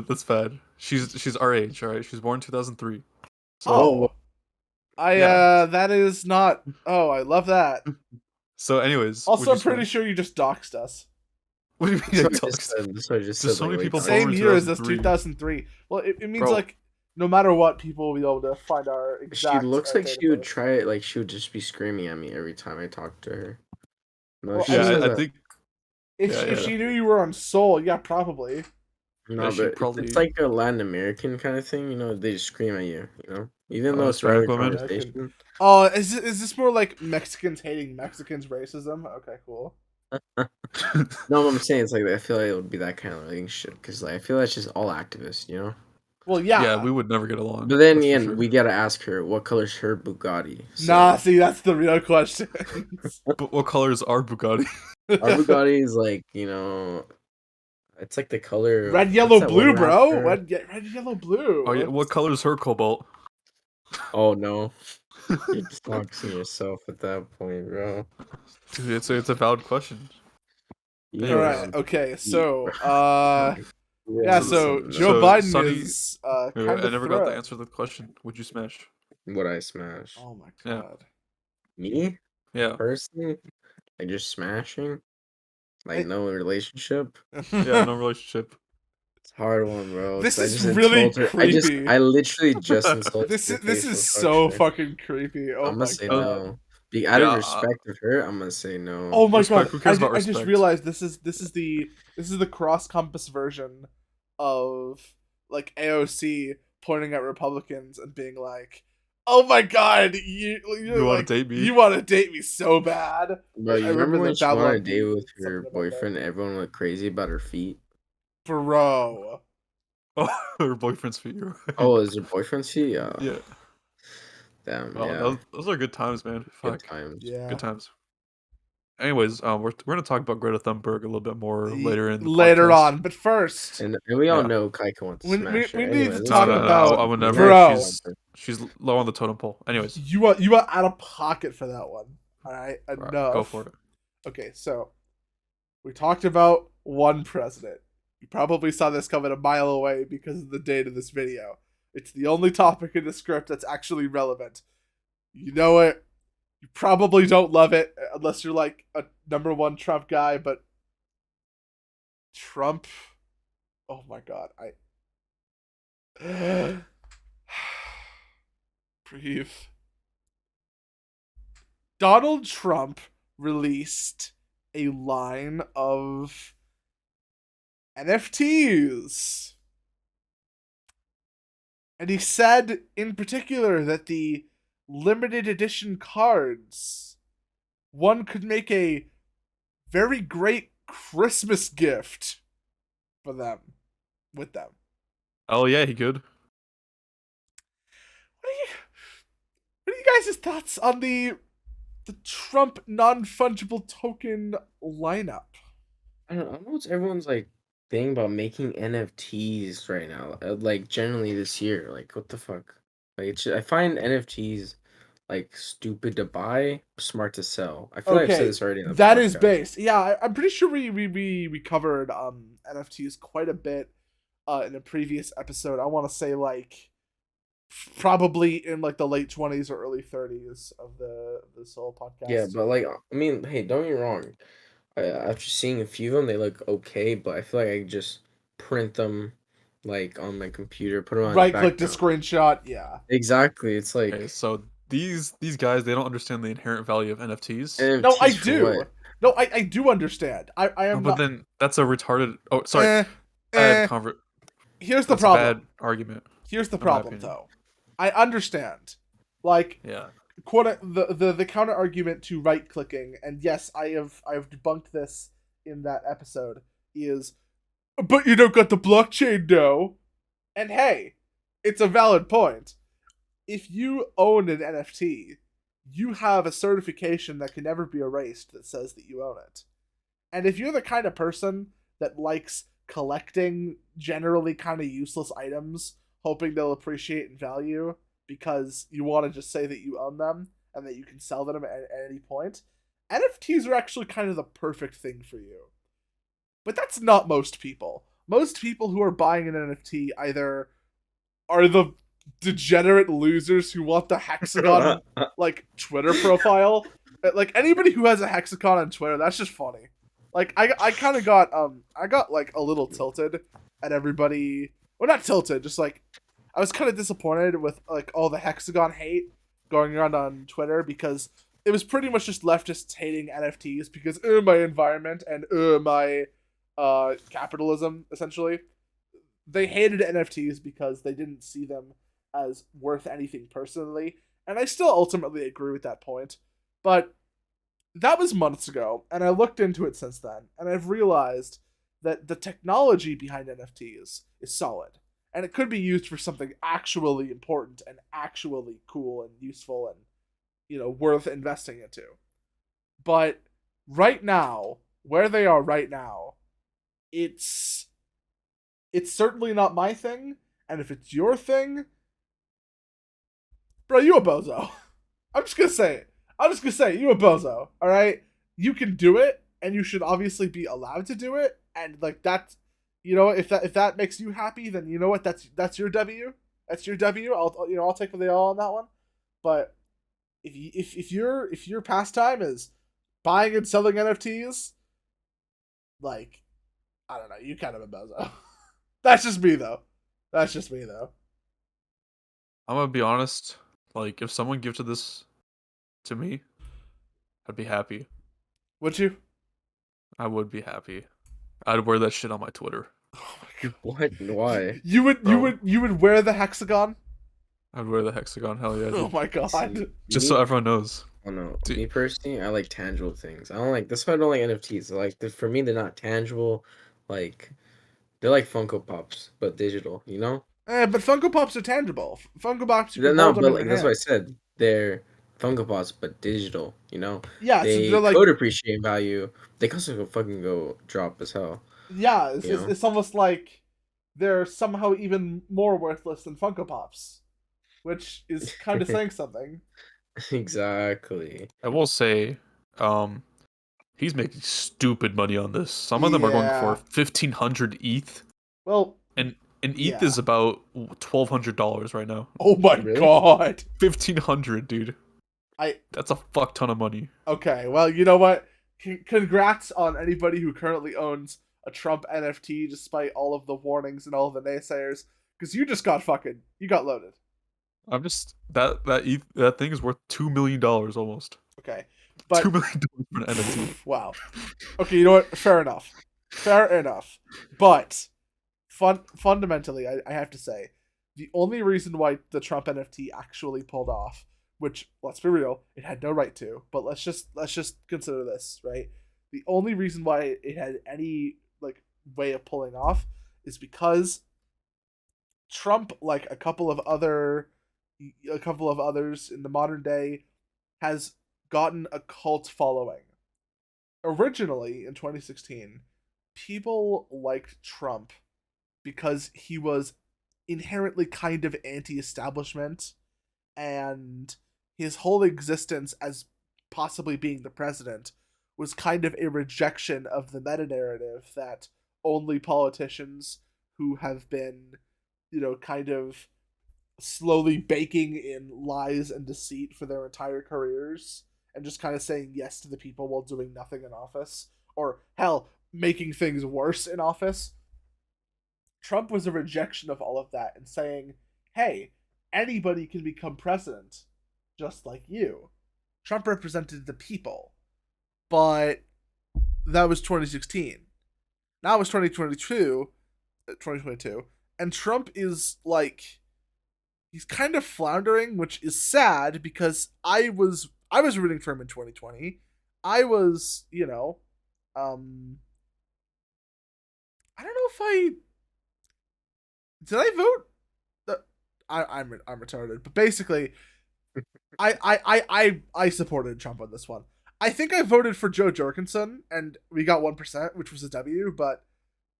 Speaker 2: That's bad. She's our age, all right. She's born 2003. So,
Speaker 1: Oh.
Speaker 2: Yeah.
Speaker 1: That is not. Oh, I love that.
Speaker 2: so anyways,
Speaker 1: Also, I'm
Speaker 2: what'd you
Speaker 1: pretty
Speaker 2: smash?
Speaker 1: sure you just doxed us.
Speaker 2: What do you
Speaker 3: That's
Speaker 2: mean?
Speaker 3: what I just said. That's what I just
Speaker 2: There's
Speaker 3: said.
Speaker 2: so many
Speaker 3: like,
Speaker 2: people
Speaker 3: wait,
Speaker 2: born
Speaker 1: Same
Speaker 2: in
Speaker 1: year as us,
Speaker 2: 2003.
Speaker 1: 2003. Well, it means
Speaker 2: Bro.
Speaker 1: like no matter what, people will be able to find our
Speaker 3: She
Speaker 1: exact.
Speaker 3: looks like
Speaker 1: date
Speaker 3: she
Speaker 1: of
Speaker 3: would
Speaker 1: birth.
Speaker 3: try it. Like she would just be screaming at me every time I talked to her. No,
Speaker 1: Well,
Speaker 3: she
Speaker 1: I
Speaker 2: Yeah,
Speaker 1: mean,
Speaker 2: I
Speaker 3: says
Speaker 2: think
Speaker 1: If
Speaker 2: Yeah,
Speaker 1: if
Speaker 2: yeah.
Speaker 1: she knew you were on SoL, yeah, probably.
Speaker 3: no,
Speaker 2: yeah, she
Speaker 3: but
Speaker 2: probably-
Speaker 3: it's like a Latin American kind of thing. They just scream at you. Even though it's
Speaker 2: Hispanic
Speaker 3: regular
Speaker 2: women?
Speaker 3: conversation.
Speaker 1: Oh, is this more like Mexicans hating Mexicans racism? Okay, cool.
Speaker 3: No, I'm saying it's like I feel like it would be that kind of like shit because like I feel like it's just all activists.
Speaker 1: Well, yeah.
Speaker 2: yeah, we would never get along.
Speaker 3: But then
Speaker 2: that's for
Speaker 3: again,
Speaker 2: sure.
Speaker 3: we gotta ask her what color's her Bugatti. So.
Speaker 1: Nah, see, that's the real question.
Speaker 2: But what color is our Bugatti?
Speaker 3: Our Bugatti is like it's like the color of-
Speaker 1: Red,
Speaker 3: what's
Speaker 1: yellow,
Speaker 3: that
Speaker 1: blue,
Speaker 3: one
Speaker 1: bro.
Speaker 3: rapper?
Speaker 1: Red, yellow, blue.
Speaker 2: Oh yeah, what color is her Cobalt?
Speaker 3: Oh no, you're just doxing yourself at that point, bro.
Speaker 2: Dude, it's a valid question.
Speaker 3: You
Speaker 2: Anyways.
Speaker 1: All right. Okay. So, yeah. So
Speaker 3: listen,
Speaker 1: Joe
Speaker 2: so
Speaker 1: Biden
Speaker 2: Sunny-
Speaker 1: is
Speaker 2: Wait,
Speaker 1: kind
Speaker 2: I
Speaker 1: of
Speaker 2: never got to answer the question. Would you smash?
Speaker 3: what I smash.
Speaker 1: Oh my
Speaker 2: Yeah.
Speaker 1: god.
Speaker 3: Me
Speaker 2: Yeah.
Speaker 3: personally, like just smashing, like
Speaker 1: I-
Speaker 3: no relationship.
Speaker 2: Yeah, no relationship.
Speaker 3: It's a hard one, bro.
Speaker 1: This
Speaker 3: Cause I
Speaker 1: is
Speaker 3: just
Speaker 1: really
Speaker 3: insulted.
Speaker 1: creepy.
Speaker 3: I literally just insulted
Speaker 1: This
Speaker 3: your
Speaker 1: this is
Speaker 3: facial
Speaker 1: so
Speaker 3: structure.
Speaker 1: fucking creepy. Oh
Speaker 3: I'm gonna
Speaker 1: my
Speaker 3: say
Speaker 2: Uh,
Speaker 1: god.
Speaker 3: no. Be out of
Speaker 2: yeah,
Speaker 3: respect of her, I'm gonna say no.
Speaker 1: Oh my
Speaker 2: respect.
Speaker 1: god.
Speaker 2: Who cares about
Speaker 1: I just
Speaker 2: respect?
Speaker 1: realized this is the cross compass version of like AOC pointing at Republicans and being like, "Oh my god,
Speaker 2: You want to date me?
Speaker 1: you want to date me so bad."
Speaker 3: Bro, you
Speaker 1: I
Speaker 3: remember
Speaker 1: remember
Speaker 3: when
Speaker 1: the
Speaker 3: she went on a
Speaker 1: Babylon
Speaker 3: date
Speaker 1: Bee
Speaker 3: with
Speaker 1: something
Speaker 3: her
Speaker 1: about that.
Speaker 3: boyfriend? Everyone went crazy about her feet.
Speaker 1: Bro.
Speaker 2: Oh, her boyfriend's feet. You're right.
Speaker 3: Oh, is her boyfriend's feet?
Speaker 2: Yeah.
Speaker 3: Damn,
Speaker 2: Well,
Speaker 3: yeah.
Speaker 2: those are good times, man.
Speaker 3: Good
Speaker 2: Fuck.
Speaker 3: times.
Speaker 1: Yeah.
Speaker 2: Good times. Anyways, we're gonna talk about Greta Thunberg a little bit more later in the
Speaker 1: Later
Speaker 2: podcast.
Speaker 1: on, but first,
Speaker 3: And we all
Speaker 2: Yeah.
Speaker 3: know KYKA wants to
Speaker 1: we,
Speaker 3: smash her.
Speaker 1: we need
Speaker 3: Anyway,
Speaker 1: to
Speaker 3: let's
Speaker 2: No,
Speaker 1: talk
Speaker 2: no,
Speaker 3: go.
Speaker 2: no. I
Speaker 1: about
Speaker 2: would
Speaker 3: We
Speaker 2: never.
Speaker 3: never shit
Speaker 1: bro.
Speaker 3: on her.
Speaker 2: She's low on the totem pole. Anyways,
Speaker 1: You are out of pocket for that one. All right,
Speaker 2: alright,
Speaker 1: enough.
Speaker 2: go for it.
Speaker 1: Okay, so we talked about one president. You probably saw this coming a mile away because of the date of this video. It's the only topic in the script that's actually relevant. You know it. You probably don't love it unless you're like a number one Trump guy, but Trump. Oh my god, I breathe. Donald Trump released a line of NFTs. And he said in particular that the limited edition cards, one could make a very great Christmas gift for them, with them.
Speaker 2: Oh yeah, he could.
Speaker 1: What are you guys' thoughts on the Trump non-fungible token lineup?
Speaker 3: I don't know what's everyone's like thing about making NFTs right now. Like generally this year, like what the fuck? Like I find NFTs like stupid to buy, smart to sell. I feel like I've said
Speaker 1: Okay,
Speaker 3: this already in the
Speaker 1: that is
Speaker 3: podcast.
Speaker 1: based. Yeah, I'm pretty sure we covered NFTs quite a bit in a previous episode. I want to say like probably in like the late 20s or early 30s of the SoL podcast.
Speaker 3: Yeah, but like I mean, hey, don't get me wrong. After seeing a few of them, they look okay, but I feel like I could just print them like on my computer, put them on the
Speaker 1: Right click to
Speaker 3: background.
Speaker 1: screenshot. Yeah.
Speaker 3: Exactly. It's
Speaker 2: Okay,
Speaker 3: like
Speaker 2: so these guys they don't understand the inherent value of NFTs.
Speaker 1: No, I
Speaker 3: NFTs for
Speaker 1: do.
Speaker 3: what?
Speaker 1: No, I do understand. I
Speaker 2: Oh,
Speaker 1: am
Speaker 2: but
Speaker 1: not.
Speaker 2: then that's a retarded. Oh, sorry,
Speaker 1: Eh,
Speaker 2: bad
Speaker 1: eh.
Speaker 2: convert.
Speaker 1: Here's the
Speaker 2: That's a bad
Speaker 1: problem.
Speaker 2: argument.
Speaker 1: Here's the
Speaker 2: in my
Speaker 1: problem,
Speaker 2: opinion.
Speaker 1: though. I understand. Like,
Speaker 2: Yeah.
Speaker 1: quote the counter argument to right clicking, and yes, I've debunked this in that episode. Is, but you don't got the blockchain, though. And hey, it's a valid point. If you own an NFT, you have a certification that can never be erased that says that you own it. And if you're the kind of person that likes collecting generally kind of useless items, hoping they'll appreciate in value because you want to just say that you own them and that you can sell them at any point, NFTs are actually kind of the perfect thing for you. But that's not most people. Most people who are buying an NFT either are the degenerate losers who want the hexagon like Twitter profile. Like anybody who has a hexagon on Twitter, that's just funny. Like I kind of got I got like a little tilted at everybody. Well, not tilted, just like I was kind of disappointed with like all the hexagon hate going around on Twitter because it was pretty much just leftists hating NFTs because my environment and my capitalism essentially. They hated NFTs because they didn't see them as worth anything personally, and I still ultimately agree with that point. But that was months ago, and I looked into it since then, and I've realized that the technology behind NFTs is solid, and it could be used for something actually important and actually cool and useful and, you know, worth investing into. But right now, where they are right now, it's certainly not my thing, and if it's your thing, bro, you a bozo. I'm just gonna say it. I'm just gonna say it. You a bozo. All right, you can do it, and you should obviously be allowed to do it. And like that, you know, if that makes you happy, then you know what? That's your W. That's your W. I'll take the L on that one. But if your pastime is buying and selling NFTs, like, I don't know, you kind of a bozo. That's just me though. That's just me though.
Speaker 2: I'm gonna be honest. Like, if someone gifted this to me, I'd be happy.
Speaker 1: Would you?
Speaker 2: I would be happy. I'd wear that shit on my Twitter.
Speaker 1: Oh my god.
Speaker 3: What? Why?
Speaker 1: You would wear the hexagon?
Speaker 2: I'd wear the hexagon. Hell yeah,
Speaker 1: Oh
Speaker 2: dude.
Speaker 1: my god.
Speaker 3: See,
Speaker 2: Just
Speaker 3: me-
Speaker 2: so everyone knows.
Speaker 3: Oh no,
Speaker 2: Dude.
Speaker 3: me personally, I like tangible things. I don't like. That's why I don't like NFTs. For me, they're not tangible. Like they're like Funko Pops, but digital. You know?
Speaker 1: But Funko Pops are tangible. Funko Pops you can
Speaker 3: No,
Speaker 1: hold them
Speaker 3: but
Speaker 1: in
Speaker 3: like
Speaker 1: your
Speaker 3: that's what I
Speaker 1: hand.
Speaker 3: said. They're Funko Pops, but digital. You know?
Speaker 1: Yeah, so
Speaker 3: They
Speaker 1: they're like,
Speaker 3: could appreciate in value. They can also fucking go drop as hell.
Speaker 1: yeah,
Speaker 3: You know?
Speaker 1: it's almost like they're somehow even more worthless than Funko Pops, which is kind of saying something.
Speaker 3: Exactly.
Speaker 2: I will say, he's making stupid money on this. Some of them are going for
Speaker 1: Yeah.
Speaker 2: 1,500 ETH,
Speaker 1: Well,
Speaker 2: and ETH
Speaker 1: yeah.
Speaker 2: is about $1,200 right now.
Speaker 1: oh my
Speaker 3: Really?
Speaker 1: god.
Speaker 2: 1,500, dude.
Speaker 1: I
Speaker 2: That's a fuck ton of money.
Speaker 1: Okay, well, you know what? Congrats on anybody who currently owns a Trump NFT, despite all of the warnings and all of the naysayers, because you just got you got loaded.
Speaker 2: I'm just that thing is worth $2 million almost.
Speaker 1: Okay, but
Speaker 2: $2 million for an NFT.
Speaker 1: wow. Okay, you know what? Fair enough. Fair enough. But fundamentally, I have to say, the only reason why the Trump NFT actually pulled off, which, let's be real, it had no right to, but let's just consider this, right? The only reason why it had any like way of pulling off is because Trump, like a couple of others in the modern day, has gotten a cult following. Originally, in 2016, people liked Trump because he was inherently kind of anti-establishment, and his whole existence as possibly being the president was kind of a rejection of the meta-narrative that only politicians who have been, kind of slowly baking in lies and deceit for their entire careers and just kind of saying yes to the people while doing nothing in office, or hell, making things worse in office. Trump was a rejection of all of that and saying, hey, anybody can become president, just like you. Trump represented the people. But that was 2016. Now it's 2022, and Trump is like, he's kind of floundering, which is sad because I was rooting for him in 2020. I was, I don't know if did I vote? I'm retarded, but basically, I supported Trump on this one. I think I voted for Joe Jorgensen, and we got 1%, which was a W. But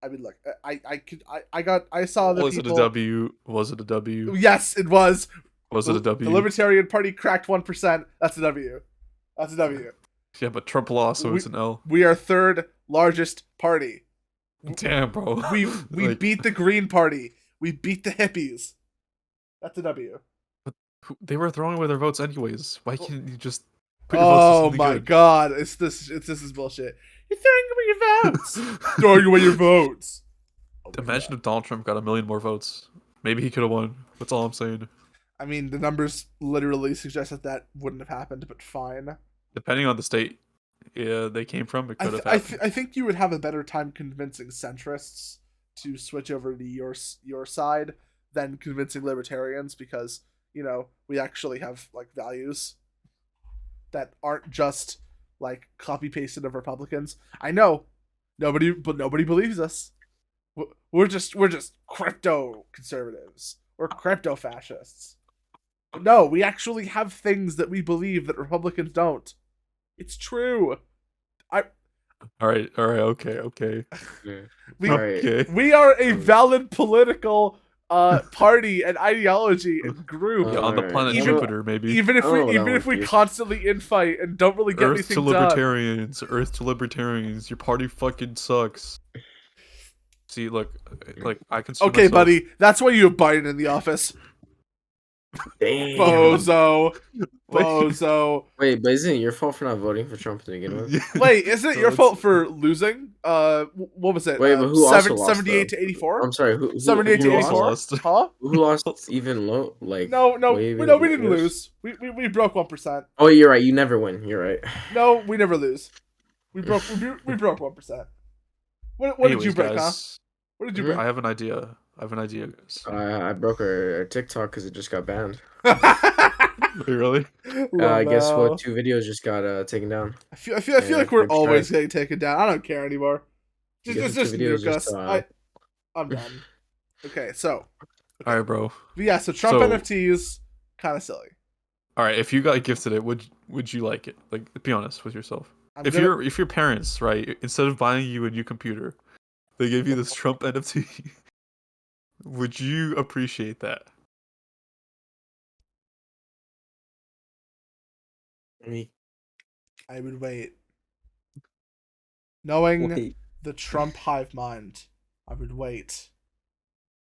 Speaker 1: I mean, look, I saw the
Speaker 2: Was
Speaker 1: people.
Speaker 2: it a W? Was it a W?
Speaker 1: Yes, it was.
Speaker 2: Was it a W?
Speaker 1: The Libertarian Party cracked 1%. That's a W. That's a W.
Speaker 2: Yeah, but Trump lost, so it's an L.
Speaker 1: We are third largest party.
Speaker 2: Damn, bro.
Speaker 1: We
Speaker 2: Like,
Speaker 1: beat the Green Party. We beat the hippies. That's a W.
Speaker 2: they were throwing away their votes anyways. Why can't you just put your votes to
Speaker 1: Oh
Speaker 2: something
Speaker 1: my
Speaker 2: good?
Speaker 1: god, this is bullshit. You're throwing away your votes. Throwing away your votes. Oh my
Speaker 2: Imagine
Speaker 1: God.
Speaker 2: if Donald Trump got 1 million more votes. Maybe he could have won. That's all I'm saying.
Speaker 1: I mean, the numbers literally suggest that wouldn't have happened, but fine.
Speaker 2: Depending on the state they came from, it could have happened.
Speaker 1: I think you would have a better time convincing centrists to switch over to your side than convincing libertarians, because we actually have like values that aren't just like copy pasted of Republicans. I know nobody believes us. We're just crypto conservatives. We're crypto fascists. No, we actually have things that we believe that Republicans don't. It's true.
Speaker 2: All right, okay.
Speaker 1: We
Speaker 3: Alright.
Speaker 1: we are a valid political party and ideology and group.
Speaker 2: Yeah, on the planet
Speaker 1: Even-
Speaker 2: Jupiter, maybe.
Speaker 1: Even if
Speaker 3: I don't know
Speaker 1: we
Speaker 3: that one, dude.
Speaker 1: constantly infight and don't really get
Speaker 2: Earth to
Speaker 1: anything done.
Speaker 2: libertarians. Earth to libertarians. Your party fucking sucks. See, look, like I consider
Speaker 1: Okay,
Speaker 2: myself,
Speaker 1: buddy, that's why you have Biden in the office.
Speaker 3: Damn.
Speaker 1: Bozo.
Speaker 2: Wait.
Speaker 1: Bozo.
Speaker 3: Wait, but isn't it your fault for not voting for Trump to begin with?
Speaker 1: Wait, isn't it
Speaker 2: So
Speaker 1: your
Speaker 2: it's-
Speaker 1: fault for losing? What was it?
Speaker 3: Wait, but who also lost,
Speaker 1: 78
Speaker 3: though?
Speaker 1: to 84?
Speaker 3: I'm sorry, who
Speaker 1: 78 to
Speaker 2: who also
Speaker 1: 84?
Speaker 2: lost?
Speaker 1: Huh?
Speaker 3: Who lost even low? Like
Speaker 1: No,
Speaker 3: way
Speaker 1: we
Speaker 3: even
Speaker 1: didn't
Speaker 3: worse?
Speaker 1: lose. We broke 1%.
Speaker 3: Oh, you're right. You never win. You're right.
Speaker 1: No, we never lose. We broke 1%. What did you
Speaker 2: Anyways,
Speaker 1: break, huh?
Speaker 2: guys,
Speaker 1: What did you
Speaker 3: Hmm?
Speaker 1: break?
Speaker 2: I have an idea. Guys.
Speaker 3: I broke our TikTok because it just got banned.
Speaker 2: Wait, really?
Speaker 3: Guess
Speaker 1: LMAO.
Speaker 3: what? 2 videos just got taken down.
Speaker 1: I feel
Speaker 3: Yeah,
Speaker 1: like we're
Speaker 3: Rip
Speaker 1: always
Speaker 3: Strike.
Speaker 1: getting taken down. I don't care anymore.
Speaker 3: Guess what?
Speaker 1: Just
Speaker 3: 2 videos
Speaker 1: nuke
Speaker 3: just
Speaker 1: us. I'm done. Okay, so
Speaker 2: All right, bro.
Speaker 1: but yeah, so Trump
Speaker 2: So-
Speaker 1: NFTs kind of silly.
Speaker 2: All right, if you got gifted it, would you like it? Like, be honest with yourself.
Speaker 1: I'm
Speaker 2: If
Speaker 1: gonna-
Speaker 2: your parents, right, instead of buying you a new computer, they gave you this Trump NFT, would you appreciate that?
Speaker 1: I would wait. Knowing
Speaker 3: Wait.
Speaker 1: the Trump hive mind, I would wait.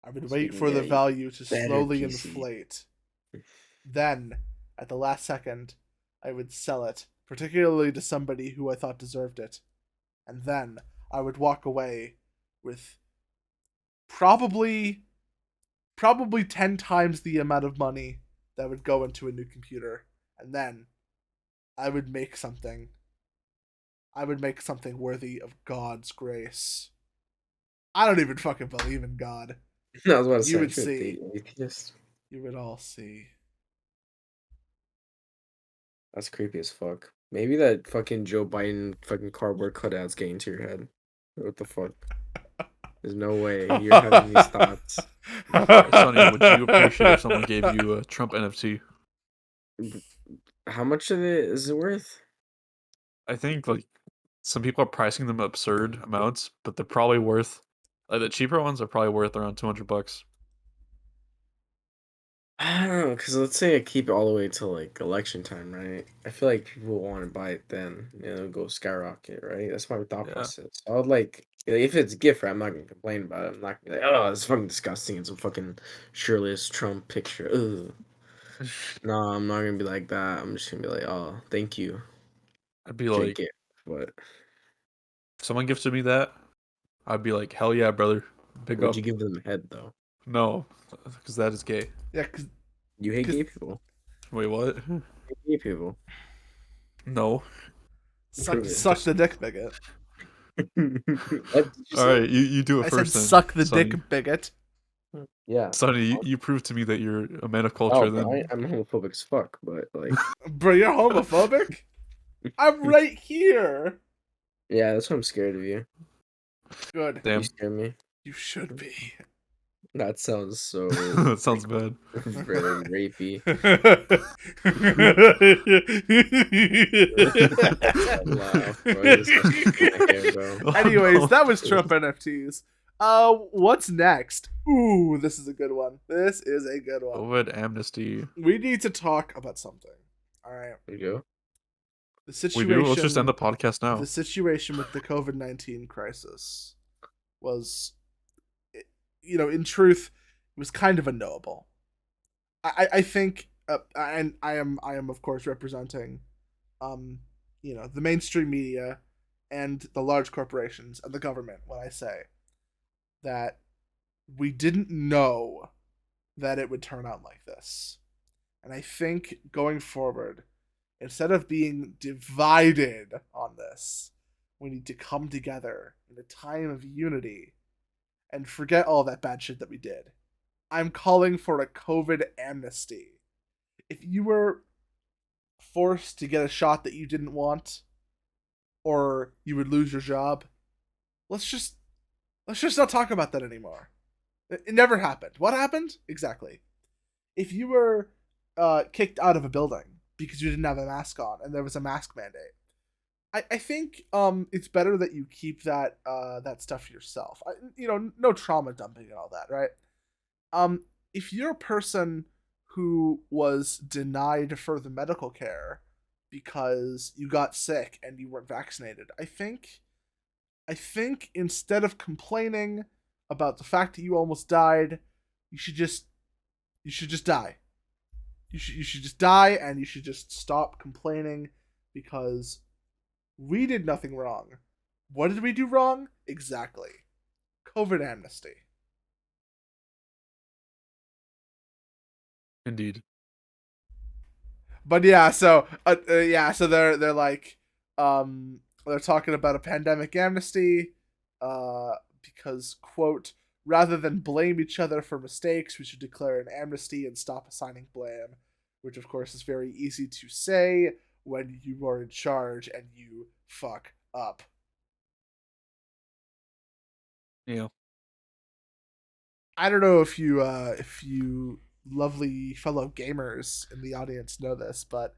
Speaker 1: I would
Speaker 3: So
Speaker 1: wait
Speaker 3: you can
Speaker 1: for the
Speaker 3: get a
Speaker 1: value to
Speaker 3: better
Speaker 1: slowly
Speaker 3: PC.
Speaker 1: inflate. Then, at the last second, I would sell it, particularly to somebody who I thought deserved it. And then I would walk away with probably 10 times the amount of money that would go into a new computer. And then I would make something. I would make something worthy of God's grace. I don't even fucking believe in God.
Speaker 3: I was about to say,
Speaker 1: You would
Speaker 3: you're
Speaker 1: see.
Speaker 3: the atheist.
Speaker 1: You would all see.
Speaker 3: That's creepy as fuck. Maybe that fucking Joe Biden fucking cardboard cutouts get into your head. What the fuck? There's no way you're having these thoughts.
Speaker 2: Sonny, would you appreciate if someone gave you a Trump NFT?
Speaker 3: How much of it is it worth?
Speaker 2: I think like some people are pricing them absurd amounts, but they're probably worth like the cheaper ones are probably worth around $200.
Speaker 3: I don't know, because let's say I keep it all the way till like election time, right? I feel like people want to buy it then, it'll go skyrocket, right? That's my thought
Speaker 2: Yeah.
Speaker 3: process. I would like, if it's a gift, right, I'm not gonna complain about it. I'm not gonna be like, oh, it's fucking disgusting. It's a fucking shirtless Trump picture. Ugh. No, I'm not gonna be like that. I'm just gonna be like, oh, thank you.
Speaker 2: I'd be
Speaker 3: Drink
Speaker 2: like,
Speaker 3: it. But
Speaker 2: if someone gifted me that, I'd be like, hell yeah, brother. Big
Speaker 3: would
Speaker 2: up.
Speaker 3: you give them head though?
Speaker 2: No, because that is gay.
Speaker 1: Yeah, because
Speaker 3: You hate
Speaker 1: 'Cause-
Speaker 3: gay people.
Speaker 2: Wait, what?
Speaker 3: You hate gay people.
Speaker 2: No.
Speaker 1: suck
Speaker 3: Prove it.
Speaker 1: the dick bigot.
Speaker 3: What did you
Speaker 2: All
Speaker 3: say?
Speaker 2: right, you do it
Speaker 1: I said
Speaker 2: first. Then,
Speaker 1: suck the
Speaker 2: Sonny.
Speaker 1: dick bigot.
Speaker 3: Yeah.
Speaker 2: Sonny, you prove to me that you're a man of
Speaker 3: Oh,
Speaker 2: culture.
Speaker 3: but
Speaker 2: Then
Speaker 3: I'm homophobic as fuck, but like,
Speaker 1: Bro, you're homophobic? I'm right here.
Speaker 3: yeah, that's why I'm scared of you.
Speaker 1: Good.
Speaker 2: damn,
Speaker 3: You scare me.
Speaker 1: You should be.
Speaker 3: That sounds so
Speaker 2: that sounds bad.
Speaker 3: really rapey. Laugh, bro. You just touched my hair, bro.
Speaker 2: Oh,
Speaker 1: Anyways,
Speaker 2: no.
Speaker 1: that was Trump NFTs. What's next? Ooh, this is a good one. This is a good one.
Speaker 2: COVID amnesty.
Speaker 1: We need to talk about something. All right.
Speaker 3: There you go.
Speaker 1: The
Speaker 2: We
Speaker 1: situation.
Speaker 2: do. Let's just end the podcast now.
Speaker 1: The situation with the COVID-19 crisis was, in truth, it was kind of unknowable. I think, and I am of course representing, the mainstream media and the large corporations and the government when I say that we didn't know that it would turn out like this. And I think going forward, instead of being divided on this, we need to come together in a time of unity and forget all that bad shit that we did. I'm calling for a COVID amnesty. If you were forced to get a shot that you didn't want, or you would lose your job, let's just not talk about that anymore. It never happened. What happened? Exactly. If you were kicked out of a building because you didn't have a mask on and there was a mask mandate, I think it's better that you keep that stuff to yourself. No trauma dumping and all that, right? If you're a person who was denied further medical care because you got sick and you weren't vaccinated, I think instead of complaining about the fact that you almost died, you should just die. You should just die, and you should just stop complaining because we did nothing wrong. What did we do wrong? Exactly. COVID amnesty.
Speaker 2: Indeed.
Speaker 1: But yeah, so so they're like, they're talking about a pandemic amnesty, because quote, rather than blame each other for mistakes, we should declare an amnesty and stop assigning blame, which of course is very easy to say when you are in charge and you fuck up.
Speaker 2: Yeah.
Speaker 1: I don't know if you lovely fellow gamers in the audience know this, but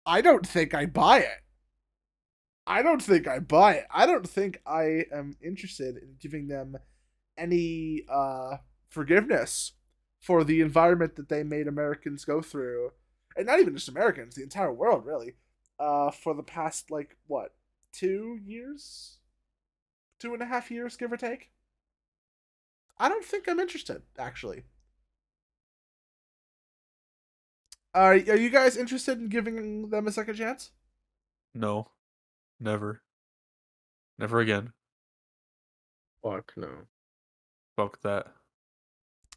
Speaker 1: I don't think I buy it. I don't think I buy it. I don't think I am interested in giving them any forgiveness for the environment that they made Americans go through. And not even just Americans, the entire world, really. For the past, like, what, 2 years? 2.5 years, give or take? I don't think I'm interested, actually. Are you guys interested in giving them a second chance?
Speaker 2: No. Never. Never again.
Speaker 3: Fuck no.
Speaker 2: Fuck that.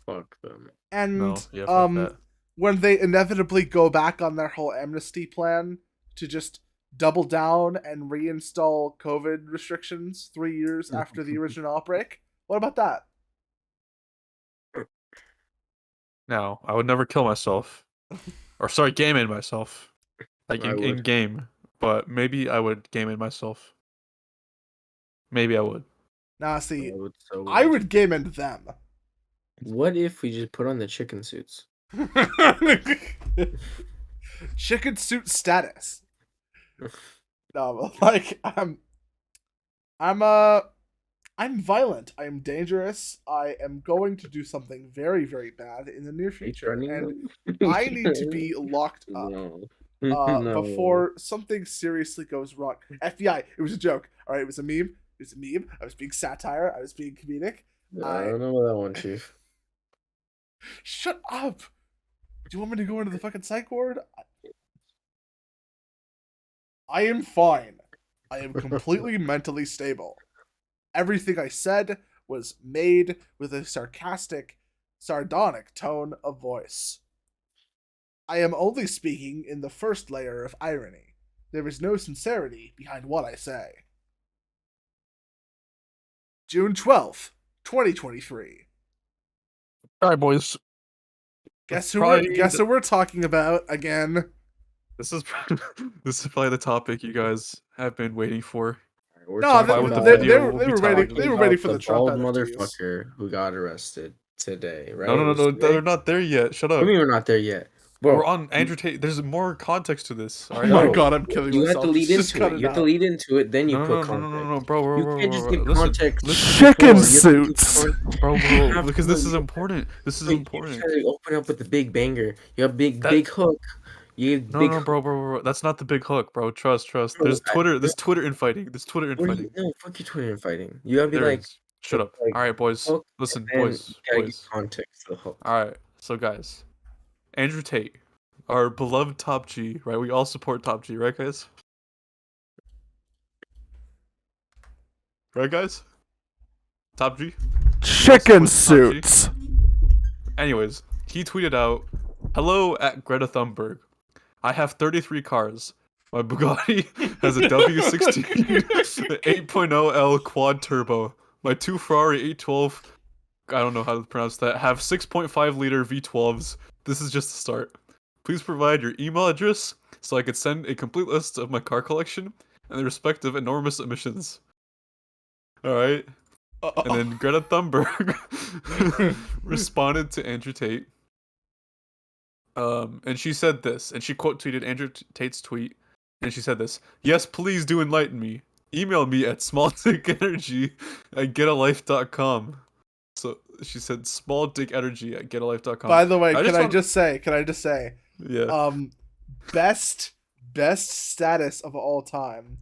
Speaker 3: Fuck them.
Speaker 1: And
Speaker 2: No. Yeah, fuck that.
Speaker 1: when they inevitably go back on their whole amnesty plan to just double down and reinstall COVID restrictions 3 years after the original outbreak, what about that?
Speaker 2: Now, I would never kill myself. Or sorry, game in myself. Like
Speaker 3: I
Speaker 2: in
Speaker 3: would.
Speaker 2: game. But maybe I would game in myself. Maybe I would.
Speaker 1: Nah, see,
Speaker 3: I would so
Speaker 1: I
Speaker 3: much.
Speaker 1: would game into them.
Speaker 3: What if we just put on the chicken suits?
Speaker 1: Chicken suit status. No, but like I'm violent. I am dangerous. I am going to do something very, very bad in the near future, and I need to be locked up
Speaker 3: No. No.
Speaker 1: before something seriously goes wrong. FBI, it was a joke. All right, it was a meme. It was a meme. I was being satire. I was being comedic.
Speaker 3: I don't know about that one, Chief.
Speaker 1: Shut up. Do you want me to go into the fucking psych ward? I am fine. I am completely mentally stable. Everything I said was made with a sarcastic, sardonic tone of voice. I am only speaking in the first layer of irony. There is no sincerity behind what I say. June 12th, 2023.
Speaker 2: Alright, boys.
Speaker 1: Guess who we're talking about again?
Speaker 2: This is this is probably the topic you guys have been waiting for.
Speaker 3: We're
Speaker 1: No,
Speaker 3: talking
Speaker 2: Why would the
Speaker 3: about-
Speaker 2: video
Speaker 1: they
Speaker 2: be
Speaker 1: were ready.
Speaker 2: talking
Speaker 1: They were ready
Speaker 3: about
Speaker 1: for the Trump
Speaker 3: bald
Speaker 1: NFTs.
Speaker 3: motherfucker who got arrested today, right?
Speaker 2: No,
Speaker 3: It was
Speaker 2: they're
Speaker 3: today?
Speaker 2: not there yet. Shut
Speaker 3: What
Speaker 2: up.
Speaker 3: do you mean we're not there yet? Bro,
Speaker 2: We're on Andrew Tate. There's more context to this.
Speaker 1: Oh
Speaker 2: Alright,
Speaker 1: my
Speaker 3: No.
Speaker 1: god, I'm killing
Speaker 3: you
Speaker 1: myself.
Speaker 3: have to lead
Speaker 1: Just
Speaker 3: into
Speaker 1: cut
Speaker 3: it. You have to
Speaker 1: out.
Speaker 3: lead into it, then you put
Speaker 2: no,
Speaker 3: context.
Speaker 2: bro,
Speaker 3: You can't just give
Speaker 2: listen,
Speaker 3: context.
Speaker 1: Chicken
Speaker 3: before. You have to give
Speaker 1: suits.
Speaker 2: bro, because this is important. This is
Speaker 3: You
Speaker 2: important.
Speaker 3: try to open up with the big banger. You have big hook. You have
Speaker 2: No,
Speaker 3: big
Speaker 2: no,
Speaker 3: hook.
Speaker 2: bro. That's not the big hook, bro. Trust.
Speaker 3: Bro,
Speaker 2: There's Twitter infighting. There's Twitter
Speaker 3: What are you,
Speaker 2: infighting.
Speaker 3: no, fuck your Twitter and fighting. You gotta be
Speaker 2: There
Speaker 3: like,
Speaker 2: is. Shut up.
Speaker 3: like,
Speaker 2: All right, boys.
Speaker 3: hook,
Speaker 2: Listen,
Speaker 3: and then
Speaker 2: boys.
Speaker 3: you gotta give context to the hook.
Speaker 2: All right. So, guys, Andrew Tate, our beloved Top G, right? We all support Top G, right, guys? Right, guys? Top G.
Speaker 1: Chicken
Speaker 2: support Top G?
Speaker 1: suits.
Speaker 2: Anyways, he tweeted out, "Hello at Greta Thunberg. I have 33 cars. My Bugatti has a W16 8.0L quad turbo. My two Ferrari 812, I don't know how to pronounce that, have 6.5 liter V12s. This is just the start. Please provide your email address so I could send a complete list of my car collection and the respective enormous emissions." Alright. And then Greta Thunberg responded to Andrew Tate. And she said this, and she quote tweeted Andrew Tate's tweet, and she said this: "Yes, please do enlighten me. Email me at smalldickenergy@getalife.com." So she said smalldickenergy@getalife.com.
Speaker 1: By the way, can I
Speaker 2: want-
Speaker 1: just say,
Speaker 2: Yeah.
Speaker 1: best status of all time,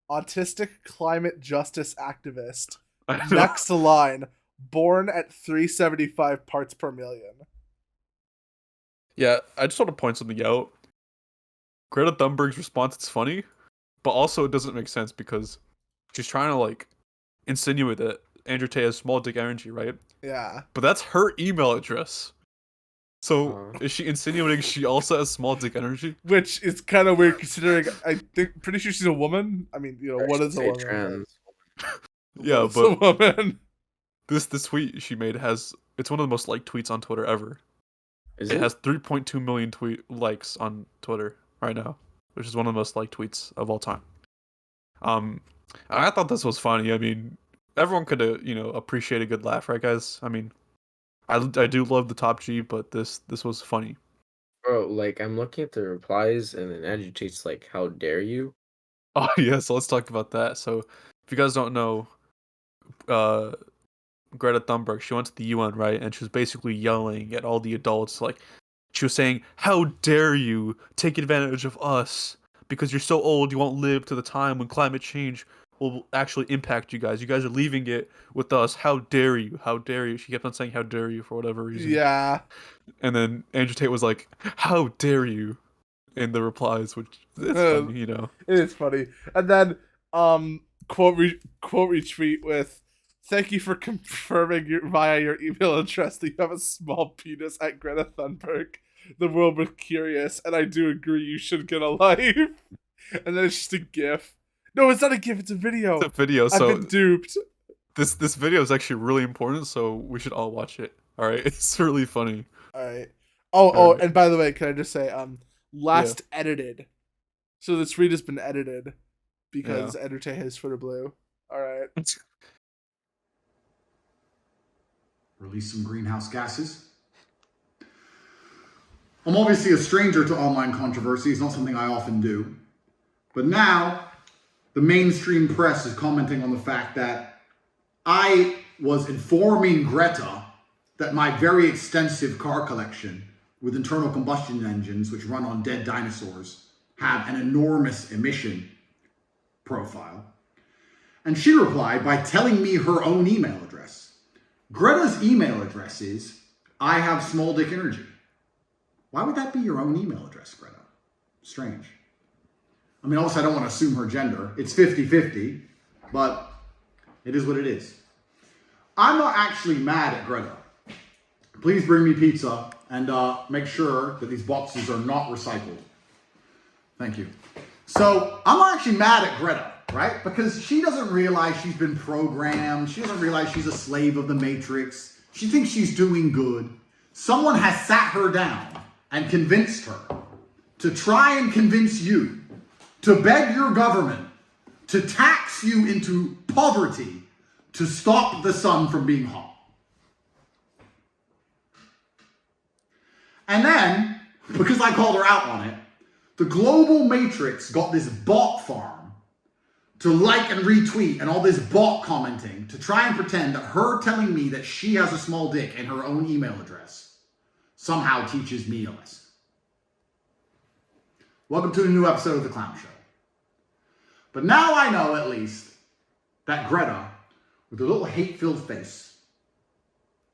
Speaker 1: autistic climate justice activist.
Speaker 2: I know.
Speaker 1: Next line, born at 375 parts per million.
Speaker 2: Yeah, I just want to point something out. Greta Thunberg's response is funny, but also it doesn't make sense because she's trying to like insinuate that Andrew Tate has small dick energy, right?
Speaker 1: Yeah.
Speaker 2: But that's her email address. So
Speaker 3: Uh,
Speaker 2: is she insinuating she also has small dick energy?
Speaker 1: Which is kind of weird considering pretty sure she's a woman. I mean,
Speaker 3: I
Speaker 1: what
Speaker 3: should
Speaker 1: is a
Speaker 3: say
Speaker 1: woman?
Speaker 3: trans.
Speaker 2: Yeah,
Speaker 1: What is a
Speaker 2: but
Speaker 1: woman?
Speaker 2: this tweet she made it's one of the most liked tweets on Twitter ever.
Speaker 3: Is
Speaker 2: It
Speaker 3: it?
Speaker 2: has 3.2 million tweet likes on Twitter right now, which is one of the most liked tweets of all time. I thought this was funny. I mean, everyone could appreciate a good laugh, right, guys? I mean, I do love the top G, but this was funny.
Speaker 3: Bro, like I'm looking at the replies and it agitates like, how dare you?
Speaker 2: Oh yeah, so let's talk about that. So if you guys don't know, uh, Greta Thunberg, she went to the UN, right, and she was basically yelling at all the adults, like she was saying, "How dare you take advantage of us because you're so old, you won't live to the time when climate change will actually impact you guys. You guys are leaving it with us. How dare you? How dare you?" She kept on saying, "How dare you?" for whatever reason.
Speaker 1: Yeah.
Speaker 2: And then Andrew Tate was like, "How dare you?" in the replies, which it's funny, you know.
Speaker 1: It is funny. And then quote retweet with, "Thank you for confirming via your email address that you have a small penis at Greta Thunberg. The world was curious, and I do agree you should get a life." And then it's just a GIF. No, it's not a GIF, it's a video.
Speaker 2: It's a video,
Speaker 1: I've
Speaker 2: so
Speaker 1: been duped.
Speaker 2: this video is actually really important, so we should all watch it. All right, it's really funny.
Speaker 1: Alright.
Speaker 2: All right.
Speaker 1: And by the way, can I just say,
Speaker 2: Yeah.
Speaker 1: last edited. So this read has been edited because
Speaker 2: Yeah.
Speaker 1: Ederte has Twitter blue. Alright.
Speaker 4: Release some greenhouse gases. I'm obviously a stranger to online controversy. It's not something I often do. But now, the mainstream press is commenting on the fact that I was informing Greta that my very extensive car collection with internal combustion engines, which run on dead dinosaurs, have an enormous emission profile. And she replied by telling me her own email address. Greta's email address is, "I have small dick energy." Why would that be your own email address, Greta? Strange. I mean, obviously I don't want to assume her gender. It's 50-50, but it is what it is. I'm not actually mad at Greta. Please bring me pizza and make sure that these boxes are not recycled. Thank you. So I'm not actually mad at Greta, right? Because she doesn't realize she's been programmed. She doesn't realize she's a slave of the Matrix. She thinks she's doing good. Someone has sat her down and convinced her to try and convince you to beg your government to tax you into poverty to stop the sun from being hot. And then, because I called her out on it, the global matrix got this bot farm to like and retweet and all this bot commenting to try and pretend that her telling me that she has a small dick in her own email address somehow teaches me a lesson. Welcome to a new episode of The Clown Show. But now I know, at least, that Greta, with a little hate-filled face,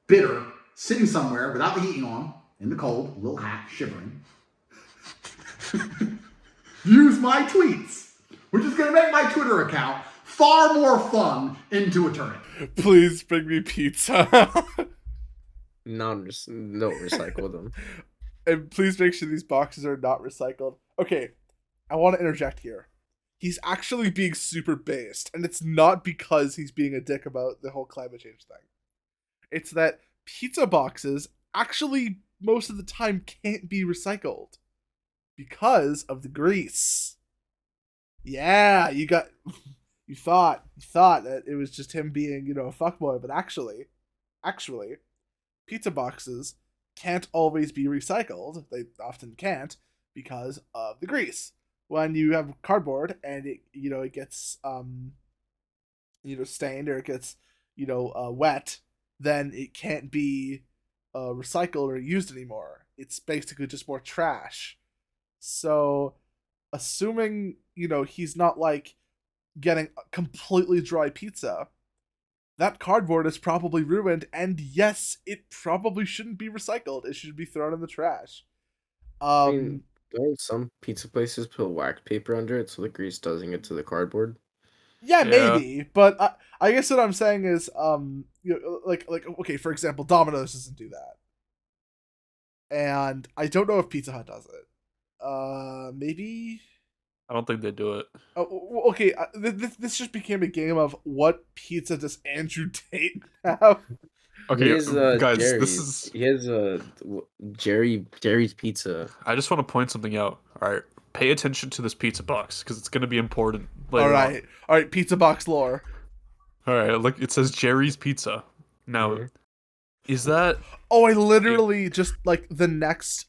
Speaker 4: bitter, sitting somewhere without the heating on, in the cold, a little hat, shivering, views my tweets, which is going to make my Twitter account far more fun into eternity.
Speaker 1: Please bring me pizza.
Speaker 3: Don't recycle them.
Speaker 1: And please make sure these boxes are not recycled. Okay, I want to interject here. He's actually being super based, and it's not because he's being a dick about the whole climate change thing. It's that pizza boxes actually most of the time can't be recycled because of the grease. Yeah, you thought that it was just him being, a fuckboy, but actually, pizza boxes can't always be recycled. They often can't because of the grease. When you have cardboard and it gets stained or it gets wet, then it can't be recycled or used anymore. It's basically just more trash. So, assuming he's not like getting completely dry pizza, that cardboard is probably ruined, and yes, it probably shouldn't be recycled. It should be thrown in the trash.
Speaker 3: I mean,
Speaker 1: Um,
Speaker 3: don't some pizza places put wax paper under it so the grease doesn't get to the cardboard?
Speaker 1: yeah,
Speaker 2: Yeah.
Speaker 1: maybe, but I guess what I'm saying is, you know, like okay, for example, Domino's doesn't do that, and I don't know if Pizza Hut does it. Maybe.
Speaker 2: I don't think they do it.
Speaker 1: Oh, okay. This just became a game of what pizza does Andrew Tate have?
Speaker 2: Okay,
Speaker 3: He has
Speaker 2: guys, this
Speaker 3: Jerry's.
Speaker 2: is.
Speaker 3: He has Jerry's Pizza.
Speaker 2: I just want to point something out. All right, pay attention to this pizza box because it's gonna be important
Speaker 1: All
Speaker 2: later
Speaker 1: right, all right. Pizza box lore.
Speaker 2: on. All right, look, it says Jerry's Pizza. Now,
Speaker 3: Mhm.
Speaker 2: is that
Speaker 1: Oh, I literally just like the next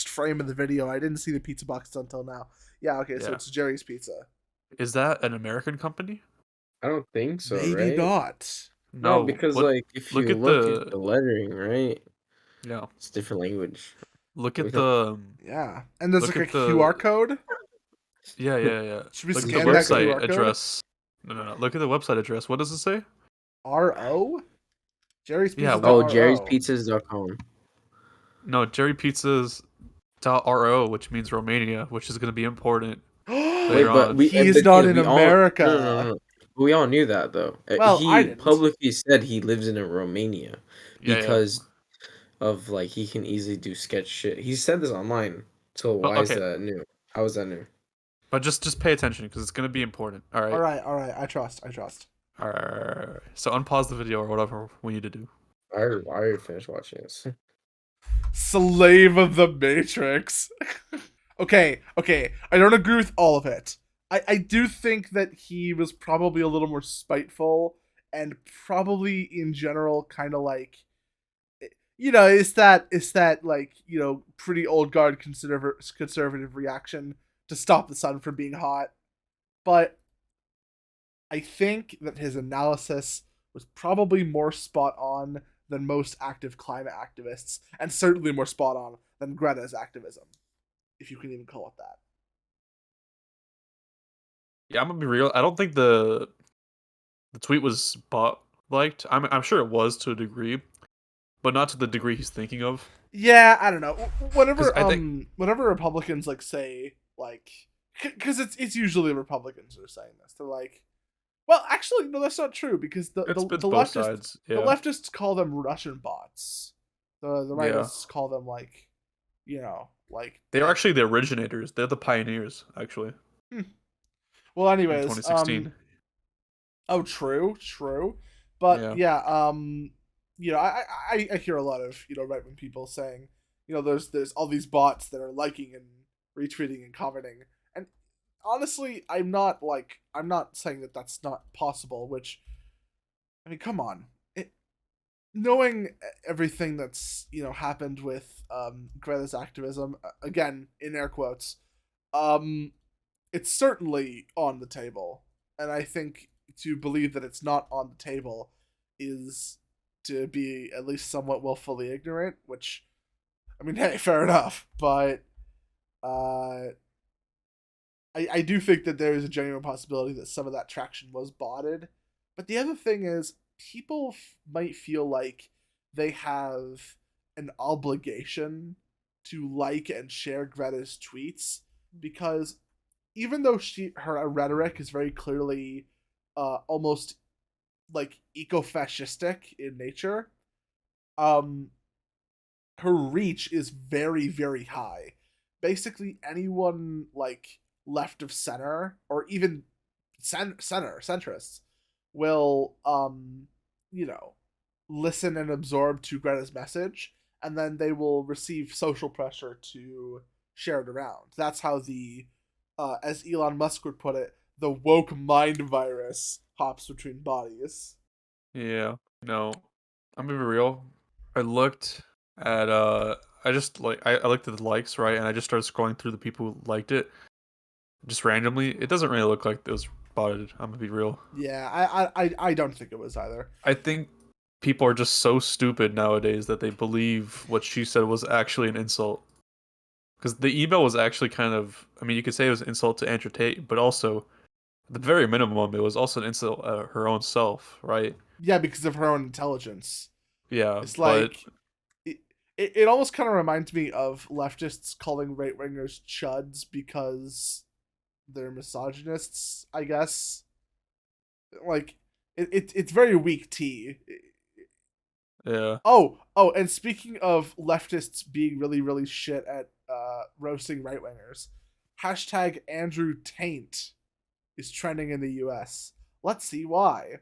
Speaker 1: frame of the video. I didn't see the pizza box until now. Yeah, okay, so
Speaker 2: Yeah.
Speaker 1: it's Jerry's Pizza.
Speaker 2: an American company?
Speaker 3: I don't think so,
Speaker 1: Maybe
Speaker 3: right?
Speaker 1: not.
Speaker 3: No, because
Speaker 2: What?
Speaker 3: like if
Speaker 2: Look
Speaker 3: you
Speaker 2: at
Speaker 3: look at the lettering, right,
Speaker 2: yeah.
Speaker 3: it's different language.
Speaker 2: Look
Speaker 3: We
Speaker 2: at
Speaker 3: don't-
Speaker 1: Yeah, and there's
Speaker 2: Look
Speaker 1: like a
Speaker 2: at the-
Speaker 1: QR code.
Speaker 2: yeah.
Speaker 1: Should we
Speaker 2: Look at the
Speaker 1: scan that
Speaker 2: website
Speaker 1: QR code?
Speaker 2: address. No. Look at the website address. What does it say?
Speaker 1: RO. Jerry's
Speaker 2: Yeah,
Speaker 1: Pizza.
Speaker 3: Oh,
Speaker 1: RO.
Speaker 3: Jerry'sPizzas.com.
Speaker 2: No, JerryPizzas.ro, which means Romania, which is going to be important.
Speaker 3: Wait,
Speaker 2: Later
Speaker 3: but
Speaker 2: on.
Speaker 3: we
Speaker 1: He is
Speaker 3: but
Speaker 1: not
Speaker 3: yeah,
Speaker 1: in
Speaker 3: we all-
Speaker 1: America.
Speaker 3: No. We all knew that though.
Speaker 1: Well, I
Speaker 3: He
Speaker 1: didn't.
Speaker 3: publicly said he lives in Romania
Speaker 2: Yeah.
Speaker 3: because of like he can easily do sketch shit. He said this online. So
Speaker 2: But,
Speaker 3: why is
Speaker 2: okay.
Speaker 3: that new? How is that new?
Speaker 2: But just pay attention because it's going to be important. All right.
Speaker 1: All right. I trust.
Speaker 2: All right. So unpause the video or whatever we need to do.
Speaker 3: I already finished watching this.
Speaker 1: Slave of the Matrix. okay. I don't agree with all of it. I do think that he was probably a little more spiteful and probably in general kind of like, you know, it's that like, you know, pretty old guard conservative reaction to stop the sun from being hot. But I think that his analysis was probably more spot on than most active climate activists, and certainly more spot on than Greta's activism, if you can even call it that.
Speaker 2: Yeah, I'm gonna be real. I don't think the tweet was bot liked. I'm sure it was to a degree, but not to the degree he's thinking of.
Speaker 1: Yeah, I don't know. Whenever
Speaker 2: 'Cause I think-
Speaker 1: whenever Republicans like say like, because it's usually Republicans who are saying this. They're like, well, actually, no, that's not true because the
Speaker 2: It's
Speaker 1: the
Speaker 2: both
Speaker 1: leftists
Speaker 2: sides. Yeah.
Speaker 1: the leftists call them Russian bots. The rightists call them like, you know, like
Speaker 2: They're actually the originators. They're the pioneers, actually.
Speaker 1: Well,
Speaker 2: In
Speaker 1: anyways,
Speaker 2: 2016.
Speaker 1: Oh, true. But yeah, you know, I hear a lot of, you know, right wing people saying, you know, there's all these bots that are liking and retweeting and commenting, and honestly, I'm not saying that that's not possible. Which, I mean, come on, knowing everything that's, you know, happened with Greta's activism, again in air quotes, it's certainly on the table, and I think to believe that it's not on the table is to be at least somewhat willfully ignorant, which, I mean, hey, fair enough, but I do think that there is a genuine possibility that some of that traction was botted. But the other thing is, people might feel like they have an obligation to like and share Greta's tweets, because even though her rhetoric is very clearly almost like eco-fascistic in nature, her reach is very, very high. Basically, anyone like left of center or even centrists will you know, listen and absorb to Greta's message, and then they will receive social pressure to share it around. That's how the as Elon Musk would put it, the woke mind virus hops between bodies.
Speaker 2: Yeah. No. I'm gonna be real. I looked at I just like I looked at the likes, right, and I just started scrolling through the people who liked it just randomly. It doesn't really look like it was botted. I'm gonna be real.
Speaker 1: Yeah, I don't think it was either.
Speaker 2: I think people are just so stupid nowadays that they believe what she said was actually an insult. Because the email was actually kind of, I mean, you could say it was an insult to Andrew Tate, but also, at the very minimum, it was also an insult at her own self, right?
Speaker 1: Yeah, because of her own intelligence.
Speaker 2: Yeah,
Speaker 1: It's like it almost kind of reminds me of leftists calling right wingers chuds because they're misogynists, I guess. Like it's very weak tea.
Speaker 2: Yeah.
Speaker 1: Oh, and speaking of leftists being really, really shit at roasting right wingers, hashtag Andrew Taint is trending in the US. Let's see why.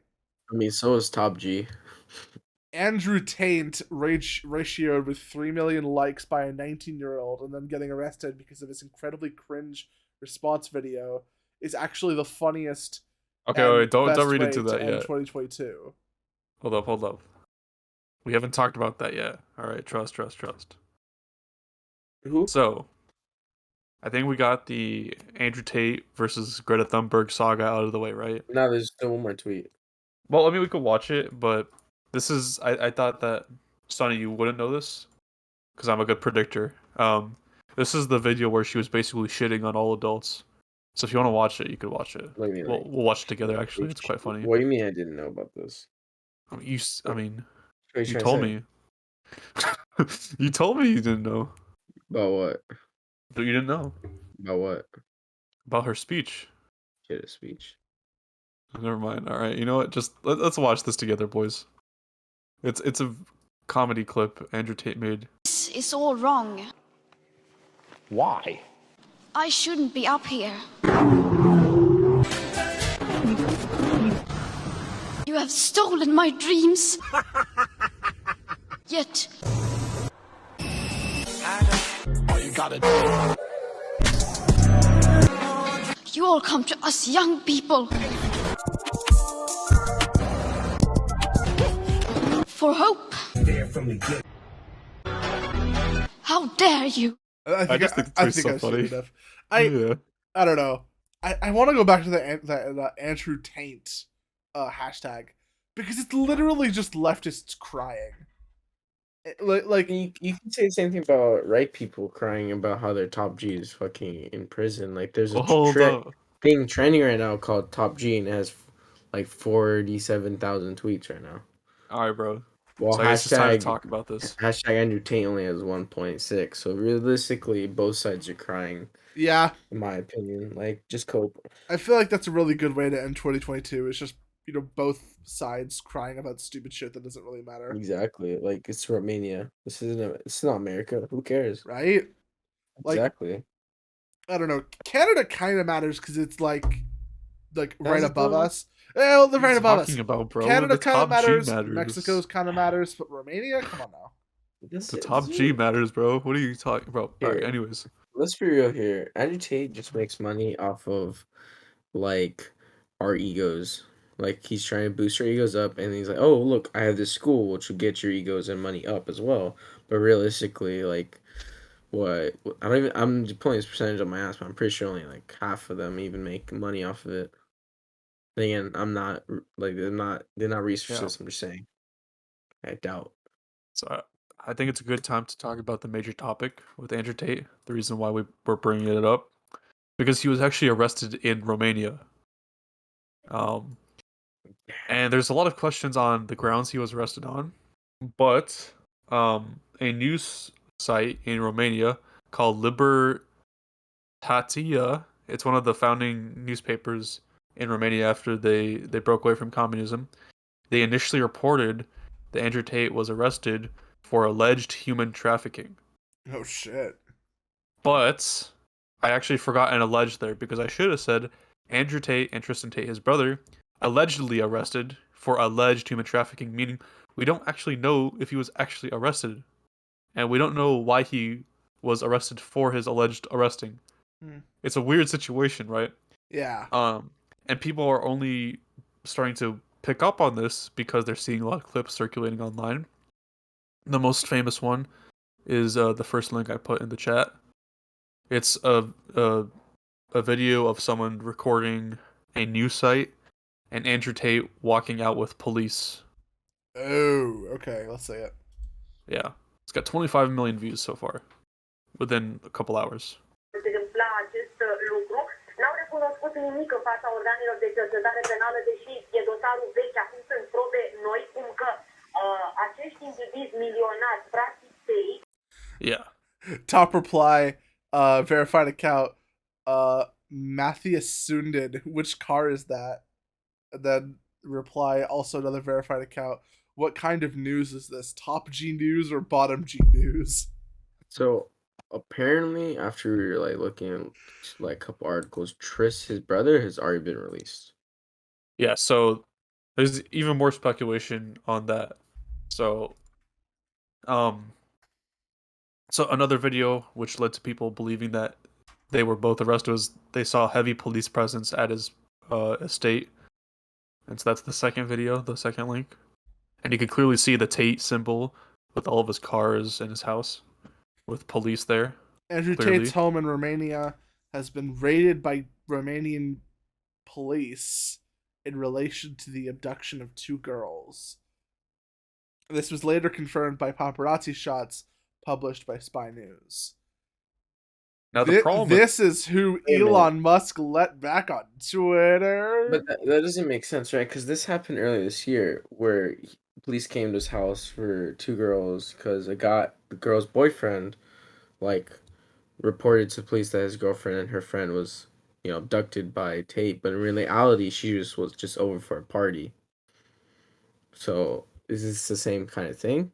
Speaker 3: I mean, so is Top G.
Speaker 1: Andrew Tate ratioed with 3 million likes by a 19-year-old and then getting arrested because of his incredibly cringe response video is actually the funniest
Speaker 2: Okay,
Speaker 1: and
Speaker 2: wait, don't
Speaker 1: best
Speaker 2: read
Speaker 1: way
Speaker 2: into
Speaker 1: to
Speaker 2: that
Speaker 1: end
Speaker 2: yet.
Speaker 1: 2022.
Speaker 2: Hold up. We haven't talked about that yet. All right, trust.
Speaker 3: Who?
Speaker 2: So, I think we got the Andrew Tate versus Greta Thunberg saga out of the way, right?
Speaker 3: No, there's still one more tweet.
Speaker 2: Well, I mean, we could watch it, but this is I thought that Sonny, you wouldn't know this because I'm a good predictor. This is the video where she was basically shitting on all adults. So if you want to watch it, you could watch it.
Speaker 3: What do you mean, like,
Speaker 2: We'll watch it together. Actually, it's quite funny.
Speaker 3: What do you mean I didn't know about this?
Speaker 2: I mean,
Speaker 3: What are
Speaker 2: you
Speaker 3: trying to
Speaker 2: told
Speaker 3: say?
Speaker 2: me. You told me you didn't know,
Speaker 3: About what?
Speaker 2: but you didn't know
Speaker 3: About what?
Speaker 2: about her speech.
Speaker 3: Get a speech.
Speaker 2: Never mind. All right, you know what? Just let's watch this together, boys. It's a comedy clip Andrew Tate made.
Speaker 5: This is all wrong.
Speaker 6: Why?
Speaker 5: I shouldn't be up here. You have stolen my dreams. Yet, you all come to us young people for hope. How dare you?
Speaker 2: I just think the tweet's so
Speaker 1: I've
Speaker 2: funny.
Speaker 1: seen enough.
Speaker 2: Yeah.
Speaker 1: I don't know. I want to go back to the Andrew Taint hashtag because it's literally just leftists crying. Like
Speaker 3: You can say the same thing about right people crying about how their Top G is fucking in prison. Like, there's a
Speaker 2: Hold up.
Speaker 3: thing trending right now called Top G, and it has like 47,000 tweets right now.
Speaker 2: All right, bro.
Speaker 3: Well,
Speaker 2: So I guess it's time to talk about this.
Speaker 3: hashtag Andrew Tate only has 1.6. So realistically, both sides are crying,
Speaker 1: yeah,
Speaker 3: in my opinion. Like, just cope.
Speaker 1: I feel like that's a really good way to end 2022. It's just both sides crying about stupid shit that doesn't really matter,
Speaker 3: Exactly. Like, it's Romania. It's not America. Who cares?
Speaker 1: right? Like
Speaker 3: Exactly.
Speaker 1: I don't know. Canada kind of matters because it's like right
Speaker 3: Does it
Speaker 1: above
Speaker 3: though?
Speaker 1: us. Well, they're
Speaker 2: What are
Speaker 1: right
Speaker 2: you
Speaker 1: above us.
Speaker 2: talking about, bro?
Speaker 1: Canada
Speaker 2: The
Speaker 1: kind of
Speaker 2: top G
Speaker 1: matters.
Speaker 2: matters.
Speaker 1: Mexico's kind of matters, but Romania, come on now.
Speaker 2: The top G matters, bro. What are you talking about? All right,
Speaker 3: Here.
Speaker 2: anyways.
Speaker 3: Let's be real here. Andrew Tate just makes money off of like our egos. Like, he's trying to boost our egos up, and he's like, "Oh, look, I have this school, which will get your egos and money up as well." But realistically, like, what I don't even. I'm just pulling this percentage on my ass, but I'm pretty sure only like half of them even make money off of it. Then again, I'm not like they're not researchers. I'm just saying. I doubt.
Speaker 2: So I think it's a good time to talk about the major topic with Andrew Tate. The reason why we're bringing it up, because he was actually arrested in Romania. And there's a lot of questions on the grounds he was arrested on, but a news site in Romania called Libertatea, it's one of the founding newspapers in Romania after they broke away from communism. They initially reported that Andrew Tate was arrested for alleged human trafficking.
Speaker 1: Oh shit.
Speaker 2: But I actually forgot an alleged there because I should have said Andrew Tate and Tristan Tate, his brother, allegedly arrested for alleged human trafficking, meaning we don't actually know if he was actually arrested. And we don't know why he was arrested for his alleged arresting. It's a weird situation, right?
Speaker 1: Yeah.
Speaker 2: And people are only starting to pick up on this because they're seeing a lot of clips circulating online. The most famous one is the first link I put in the chat. It's a video of someone recording a news site and Andrew Tate walking out with police.
Speaker 1: Oh, okay. Let's see it.
Speaker 2: Yeah. It's got 25 million views so far within a couple hours.
Speaker 7: Întâmpla acest lucru, n-au recunoscut nimic în fața organelor de cercetare penală, deși e dosarul vechi, acum sunt probe noi, cum că acești indivizi milionari, practic
Speaker 1: Top reply, verified account, Matthias Sundin, which car is that? And then reply, also another verified account, what kind of news is this? Top G news or bottom G news?
Speaker 3: So apparently, after like looking at like a couple articles, his brother, has already been released.
Speaker 2: Yeah, so there's even more speculation on that. So, um, so another video which led to people believing that they were both arrested was they saw heavy police presence at his estate, and so that's the second video, the second link, and you can clearly see the Tate symbol with all of his cars in his house, with police there.
Speaker 1: Andrew
Speaker 2: Clearly.
Speaker 1: Tate's home in Romania has been raided by Romanian police in relation to the abduction of 2 girls. This was later confirmed by paparazzi shots published by Spy News.
Speaker 2: Now the problem with
Speaker 1: This is who
Speaker 3: Wait a minute.
Speaker 1: Elon Musk let back on Twitter.
Speaker 3: But that doesn't make sense, right? Because this happened earlier this year, where police came to his house for 2 girls, because the girl's boyfriend, like, reported to police that his girlfriend and her friend was, abducted by Tate. But in reality, she was just over for a party. So is this the same kind of thing?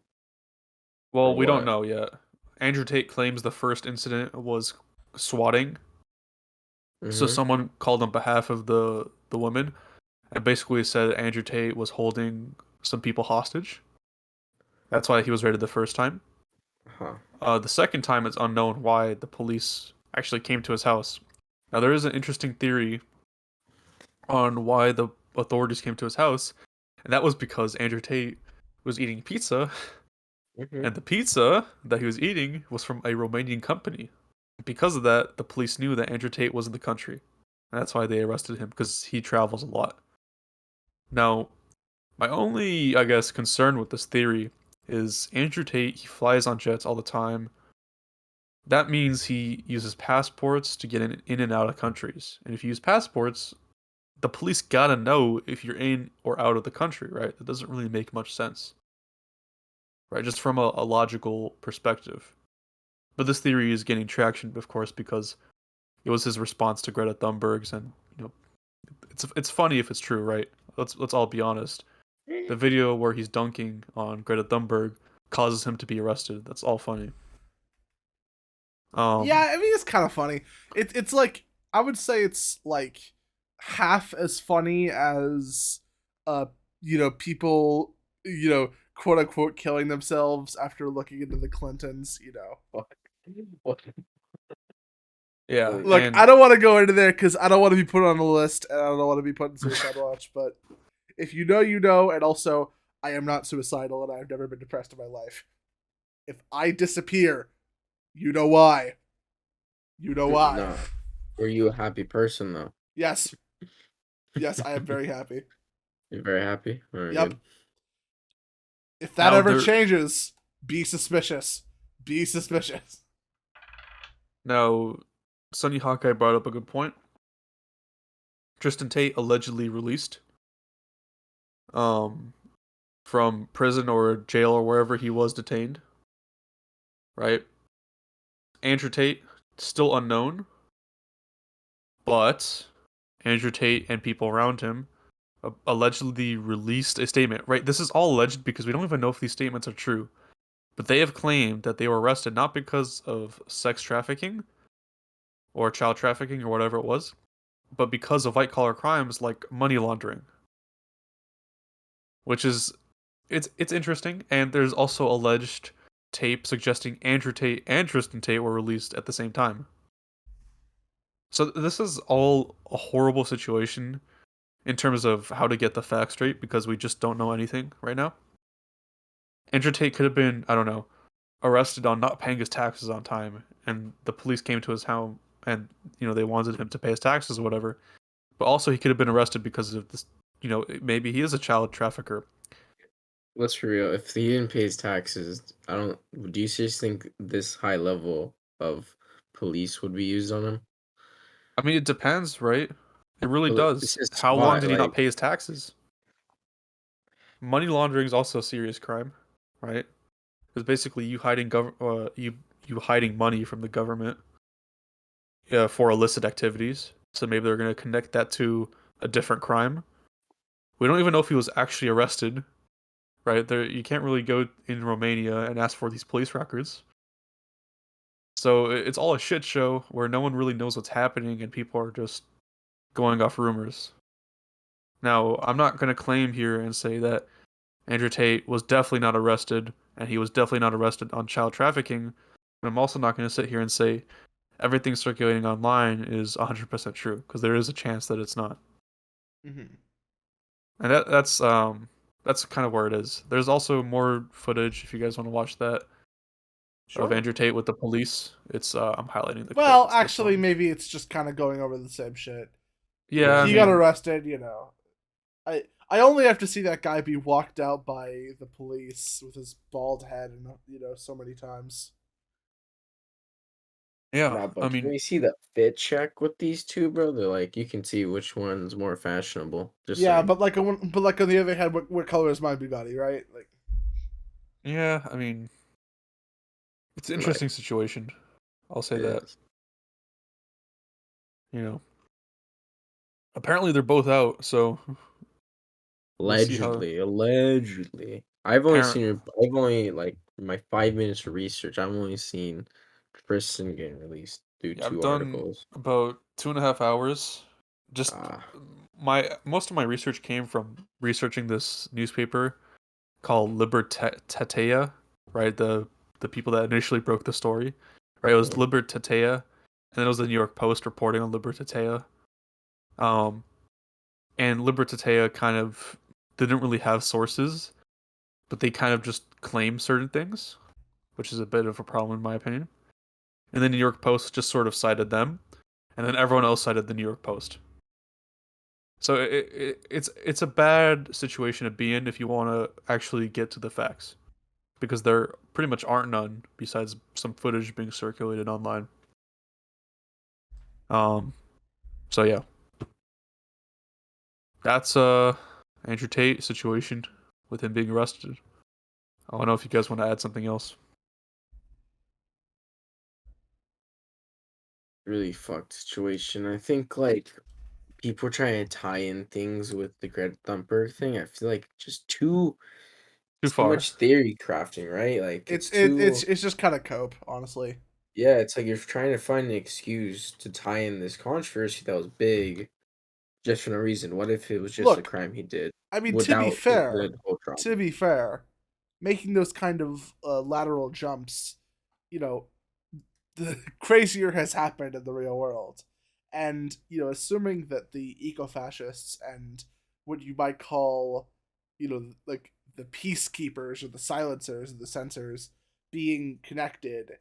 Speaker 2: well,
Speaker 3: or
Speaker 2: we don't
Speaker 3: what?
Speaker 2: know yet. Andrew Tate claims the first incident was swatting. So
Speaker 3: Mhm.
Speaker 2: someone called on behalf of the woman and basically said Andrew Tate was holding some people hostage. That's why he was raided the first time.
Speaker 3: Huh.
Speaker 2: The second time, it's unknown why the police actually came to his house. Now, there is an interesting theory on why the authorities came to his house, and that was because Andrew Tate was eating pizza,
Speaker 3: Mhm.
Speaker 2: and the pizza that he was eating was from a Romanian company. Because of that, the police knew that Andrew Tate was in the country. And that's why they arrested him, because he travels a lot. Now, my only, I guess, concern with this theory is Andrew Tate, he flies on jets all the time. That means he uses passports to get in and out of countries. And if you use passports, the police gotta know if you're in or out of the country, right? That doesn't really make much sense. Right? Just from a logical perspective. But this theory is gaining traction, of course, because it was his response to Greta Thunberg's, and it's funny if it's true, right? Let's all be honest. The video where he's dunking on Greta Thunberg causes him to be arrested. That's all funny.
Speaker 1: Yeah, I mean it's kind of funny. It's like, I would say it's like half as funny as people quote unquote killing themselves after looking into the Clintons.
Speaker 3: What?
Speaker 2: Yeah.
Speaker 1: Look,
Speaker 2: and
Speaker 1: I don't want to go into there because I don't want to be put on a list and I don't want to be put in suicide watch. But if you know, you know, and also I am not suicidal and I've never been depressed in my life. If I disappear, you know why. You know why.
Speaker 3: No. Were you a happy person though?
Speaker 1: Yes. Yes, I am very happy.
Speaker 3: You're very happy? Alright,
Speaker 1: Yep.
Speaker 3: good.
Speaker 1: If that
Speaker 2: Now
Speaker 1: ever
Speaker 2: there-
Speaker 1: changes, be suspicious. Be suspicious.
Speaker 2: Now, Sunnyhawkeye brought up a good point. Tristan Tate allegedly released from prison or jail or wherever he was detained. Right? Andrew Tate, still unknown. But Andrew Tate and people around him allegedly released a statement. Right? This is all alleged because we don't even know if these statements are true. But they have claimed that they were arrested not because of sex trafficking or child trafficking or whatever it was, but because of white-collar crimes like money laundering. Which is, it's interesting, and there's also alleged tape suggesting Andrew Tate and Tristan Tate were released at the same time. So this is all a horrible situation in terms of how to get the facts straight, because we just don't know anything right now. Andrew Tate could have been, I don't know, arrested on not paying his taxes on time, and the police came to his home and they wanted him to pay his taxes or whatever. But also he could have been arrested because of this, maybe he is a child trafficker.
Speaker 3: Let's be real. If he didn't pay his taxes, do you seriously think this high level of police would be used on him?
Speaker 2: I mean, it depends, right? It really
Speaker 3: Well,
Speaker 2: does.
Speaker 3: it's just
Speaker 2: How long
Speaker 3: why,
Speaker 2: did he not
Speaker 3: like-
Speaker 2: pay his taxes? Money laundering is also a serious crime, right? Because basically you hiding you you hiding money from the government for illicit activities. So maybe they're going to connect that to a different crime. We don't even know if he was actually arrested, right? There, you can't really go in Romania and ask for these police records. So it's all a shit show where no one really knows what's happening and people are just going off rumors. Now, I'm not going to claim here and say that Andrew Tate was definitely not arrested and he was definitely not arrested on child trafficking. But I'm also not going to sit here and say everything circulating online is 100% true because there is a chance that it's not.
Speaker 1: Mm-hmm.
Speaker 2: And that's kind of where it is. There's also more footage if you guys want to watch that of Andrew Tate with the police. It's I'm highlighting the clip.
Speaker 1: Well,
Speaker 2: It's
Speaker 1: actually, maybe it's just kind of going over the same shit.
Speaker 2: Yeah,
Speaker 1: he got arrested. I only have to see that guy be walked out by the police with his bald head, and so many times.
Speaker 2: Yeah,
Speaker 3: Nah, but
Speaker 2: I
Speaker 3: when
Speaker 2: mean,
Speaker 3: you see the fit check with these two, bro, they're like you can see which one's more fashionable. Just
Speaker 1: Yeah,
Speaker 3: saying.
Speaker 1: but like on the other hand, what color is my Bugatti, right? Like,
Speaker 2: yeah, I mean, it's an interesting situation. I'll say that.
Speaker 3: Yes.
Speaker 2: Apparently they're both out, so we'll see how.
Speaker 3: Allegedly. I've only like my 5 minutes of research. I've only seen Kristen getting released through
Speaker 2: Yeah, I've
Speaker 3: two
Speaker 2: done
Speaker 3: articles.
Speaker 2: about 2.5 hours. Just
Speaker 3: Ah,
Speaker 2: most of my research came from researching this newspaper called Libertatea, right? The people that initially broke the story, right? It was Libertatea, and then it was the New York Post reporting on Libertatea. And Libertatea kind of didn't really have sources, but they kind of just claim certain things, which is a bit of a problem in my opinion. And the New York Post just sort of cited them, and then everyone else cited the New York Post. So it's a bad situation to be in if you want to actually get to the facts, because there pretty much aren't none besides some footage being circulated online. So yeah, that's Andrew Tate situation with him being arrested. I don't know if you guys want to add something else.
Speaker 3: really fucked situation. I think like people trying to tie in things with the Greta Thunberg thing. I feel like just too
Speaker 2: Far.
Speaker 3: much theory crafting, right? Like
Speaker 1: it's
Speaker 3: too.
Speaker 1: it's just kind of cope, honestly.
Speaker 3: Yeah, it's like you're trying to find an excuse to tie in this controversy that was big just for no reason. What if it was just a
Speaker 1: Look,
Speaker 3: crime he did
Speaker 1: I mean,
Speaker 3: without the whole trauma?
Speaker 1: to be fair, making those kind of lateral jumps, the crazier has happened in the real world. And, assuming that the eco-fascists and what you might call, like the peacekeepers or the silencers and the censors being connected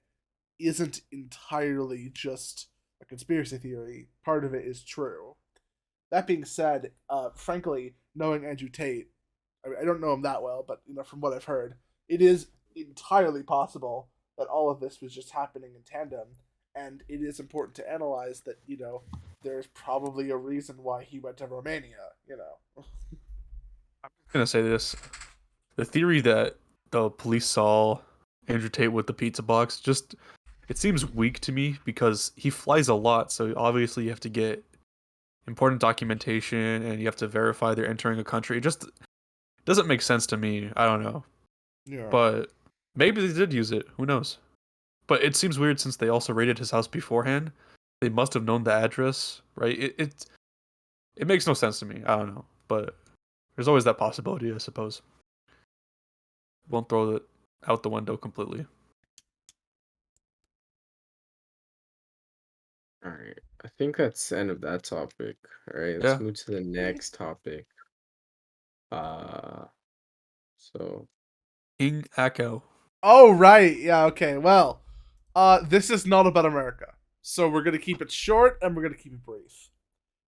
Speaker 1: isn't entirely just a conspiracy theory. Part of it is true. That being said, frankly, knowing Andrew Tate, I don't know him that well, but from what I've heard, it is entirely possible that all of this was just happening in tandem, and it is important to analyze that there's probably a reason why he went to Romania.
Speaker 2: I'm gonna say this: the theory that the police saw Andrew Tate with the pizza box just it seems weak to me because he flies a lot, so obviously you have to get important documentation and you have to verify they're entering a country. It just doesn't make sense to me. I don't know.
Speaker 1: Yeah.
Speaker 2: But maybe they did use it. Who knows? But it seems weird since they also raided his house beforehand. They must have known the address, right? It makes no sense to me. I don't know. But there's always that possibility, I suppose. Won't throw it out the window completely.
Speaker 3: All right, I think that's the end of that topic. All right, let's move to the next topic. So
Speaker 2: King Echo.
Speaker 1: Oh, right. Yeah, okay. Well, this is not about America. So we're going to keep it short and we're going to keep it brief.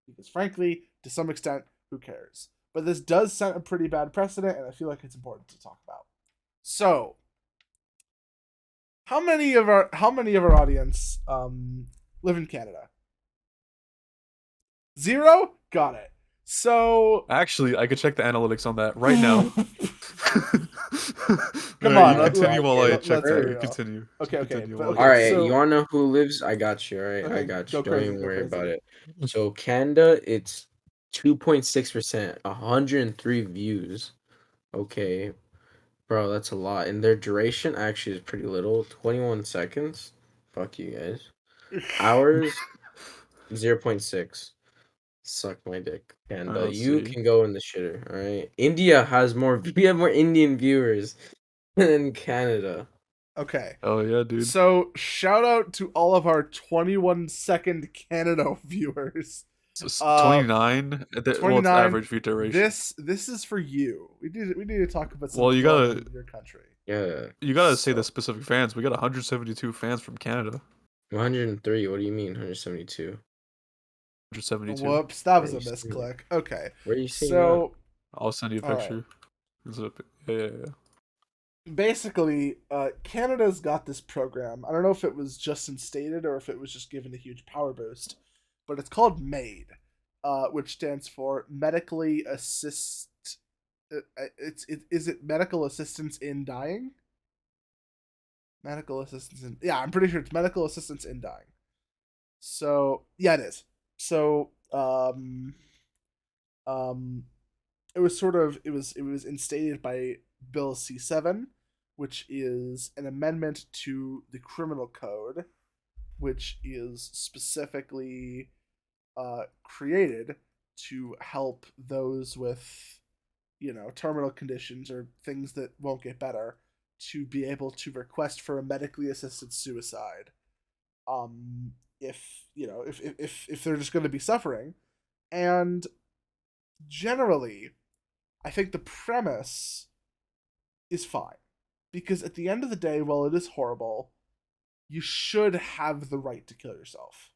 Speaker 1: Because frankly, to some extent, who cares? But this does set a pretty bad precedent, and I feel like it's important to talk about. So, how many of our audience live in Canada? 0? Got it. So
Speaker 2: Actually, I could check the analytics on that right now.
Speaker 1: Come
Speaker 2: Alright,
Speaker 1: on,
Speaker 2: you continue while I
Speaker 1: let's
Speaker 2: check
Speaker 1: be
Speaker 2: that.
Speaker 1: real.
Speaker 2: Continue.
Speaker 1: Okay,
Speaker 2: Continue
Speaker 1: but
Speaker 2: while I
Speaker 1: okay,
Speaker 3: All right,
Speaker 1: so-
Speaker 3: you wanna know who lives? I got you. All right, I
Speaker 1: Okay,
Speaker 3: got
Speaker 1: go
Speaker 3: you. Don't
Speaker 1: crazy,
Speaker 3: even
Speaker 1: go
Speaker 3: worry about
Speaker 1: crazy.
Speaker 3: it. So Canada, it's 2.6%, 103 views. Okay, bro, that's a lot. And their duration actually is pretty little, 21 seconds. Fuck you guys. Hours, 0.6. Suck my dick, Canada.
Speaker 2: let's
Speaker 3: You
Speaker 2: see.
Speaker 3: can go in the shitter. All right. India has more. We have more Indian viewers than Canada.
Speaker 1: Okay.
Speaker 2: Oh yeah, dude.
Speaker 1: So shout out to all of our 21-second Canada viewers.
Speaker 2: 29. What's
Speaker 1: 29.
Speaker 2: average view duration?
Speaker 1: This is for you. We need to talk about some
Speaker 2: Well, you
Speaker 1: drama
Speaker 2: gotta-
Speaker 1: in your country.
Speaker 3: Yeah.
Speaker 2: You gotta say
Speaker 1: So-
Speaker 2: the specific fans. We got 172 fans from Canada.
Speaker 3: 103. What do you mean 172?
Speaker 2: 172.
Speaker 1: Whoops, that was a
Speaker 3: Where you seeing
Speaker 1: misclick. Okay.
Speaker 3: Where are you seeing
Speaker 1: So
Speaker 2: I'll send you a
Speaker 1: All right.
Speaker 2: picture. Is it yeah.
Speaker 1: basically, Canada's got this program. I don't know if it was just instated or if it was just given a huge power boost, but it's called MAID, which stands for Medically Assist. Is it Medical Assistance in Dying? Medical assistance in, yeah, I'm pretty sure it's medical assistance in dying. So yeah, it is. So it was instated by Bill C7, which is an amendment to the criminal code, which is specifically created to help those with, terminal conditions or things that won't get better to be able to request for a medically assisted suicide. If they're just going to be suffering. And generally, I think the premise is fine. Because at the end of the day, while it is horrible, you should have the right to kill yourself.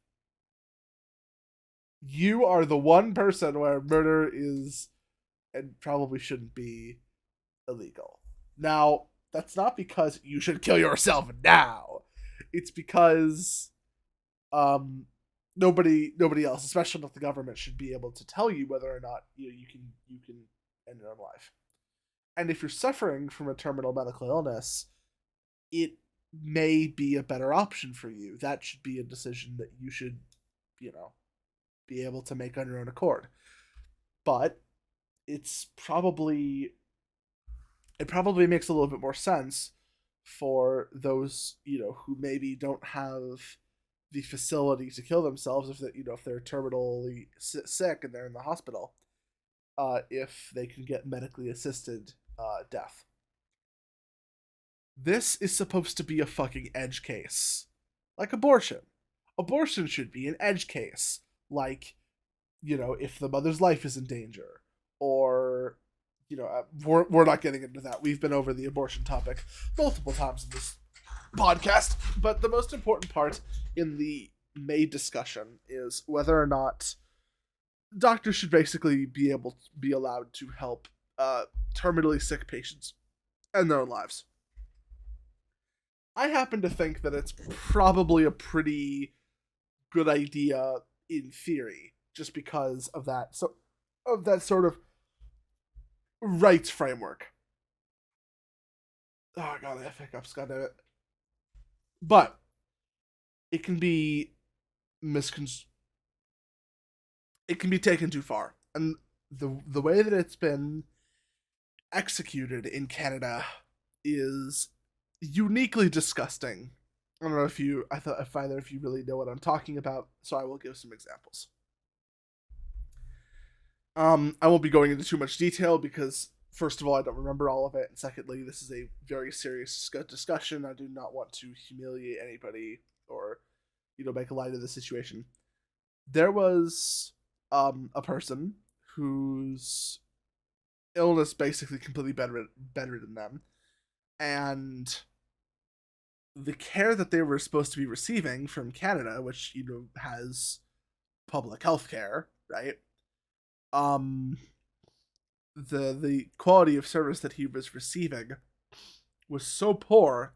Speaker 1: You are the one person where murder is and probably shouldn't be illegal. Now, that's not because you should kill yourself now. It's because nobody else, especially not the government, should be able to tell you whether or not you can end your own life. And if you're suffering from a terminal medical illness, it may be a better option for you. That should be a decision that you should, be able to make on your own accord. But it probably makes a little bit more sense for those, who maybe don't have the facility to kill themselves if they're terminally sick and they're in the hospital, if they can get medically assisted death. This is supposed to be a fucking edge case. Like abortion. Abortion should be an edge case. Like, if the mother's life is in danger. Or, we're not getting into that. We've been over the abortion topic multiple times in this podcast. But the most important part in the May discussion is whether or not doctors should basically be allowed to help terminally sick patients end their own lives. I happen to think that it's probably a pretty good idea in theory, just because of that sort of rights framework. Oh god, I have hiccups, god damn it. But it can be it can be taken too far. And the way that it's been executed in Canada is uniquely disgusting. I don't know if either of you really know what I'm talking about, so I will give some examples. I won't be going into too much detail because, first of all, I don't remember all of it, and secondly, this is a very serious discussion. I do not want to humiliate anybody or, make a light of the situation. There was a person whose illness basically completely bedridden them, and the care that they were supposed to be receiving from Canada, which has public health care, right? The quality of service that he was receiving was so poor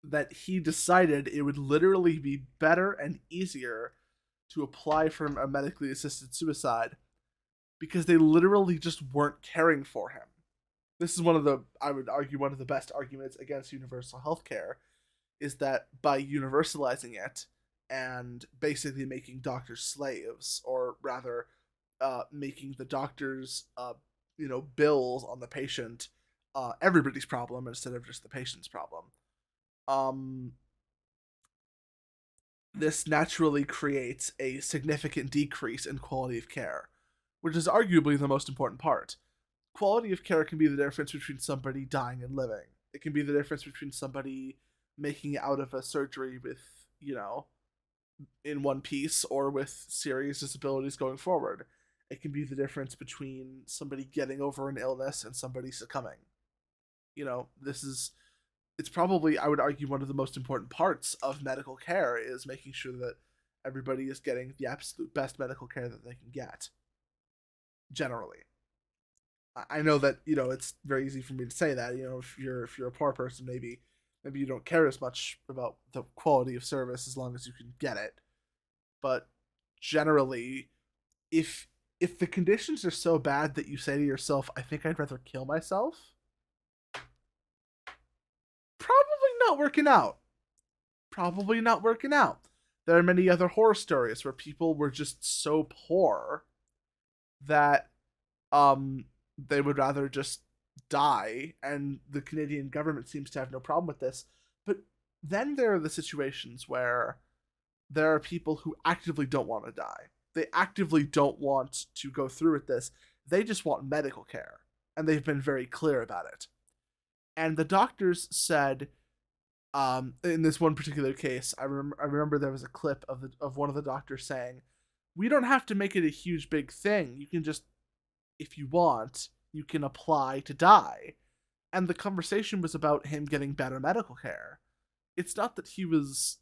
Speaker 1: that he decided it would literally be better and easier to apply for a medically assisted suicide because they literally just weren't caring for him. this is I would argue, one of the best arguments against universal healthcare is that by universalizing it and basically making doctors slaves, or rather, making the doctors, bills on the patient, everybody's problem instead of just the patient's problem. This naturally creates a significant decrease in quality of care, which is arguably the most important part. Quality of care can be the difference between somebody dying and living. It can be the difference between somebody making it out of a surgery with, in one piece, or with serious disabilities going forward. It can be the difference between somebody getting over an illness and somebody succumbing. It's probably, I would argue, one of the most important parts of medical care is making sure that everybody is getting the absolute best medical care that they can get. Generally. I know that, it's very easy for me to say that, if you're a poor person, maybe you don't care as much about the quality of service as long as you can get it. But generally, if the conditions are so bad that you say to yourself, I think I'd rather kill myself, probably not working out. There are many other horror stories where people were just so poor that they would rather just die, and the Canadian government seems to have no problem with this. But then there are the situations where there are people who actively don't want to die. They actively don't want to go through with this. They just want medical care, and they've been very clear about it. And the doctors said, in this one particular case, I remember there was a clip of one of the doctors saying, "We don't have to make it a huge big thing. You can just, if you want, you can apply to die." And the conversation was about him getting better medical care. It's not that he was,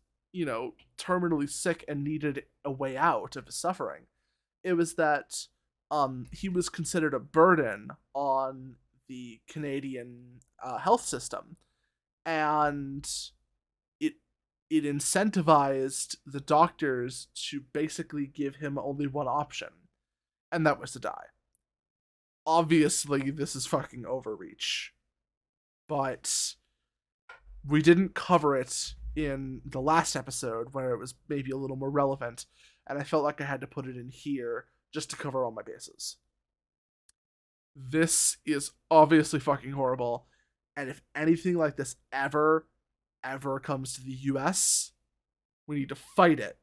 Speaker 1: terminally sick and needed a way out of his suffering. It was that he was considered a burden on the Canadian health system, and it incentivized the doctors to basically give him only one option, and that was to die. Obviously, this is fucking overreach, but we didn't cover it in the last episode where it was maybe a little more relevant, and I felt like I had to put it in here just to cover all my bases. This is obviously fucking horrible, and if anything like this ever comes to the US, we need to fight it,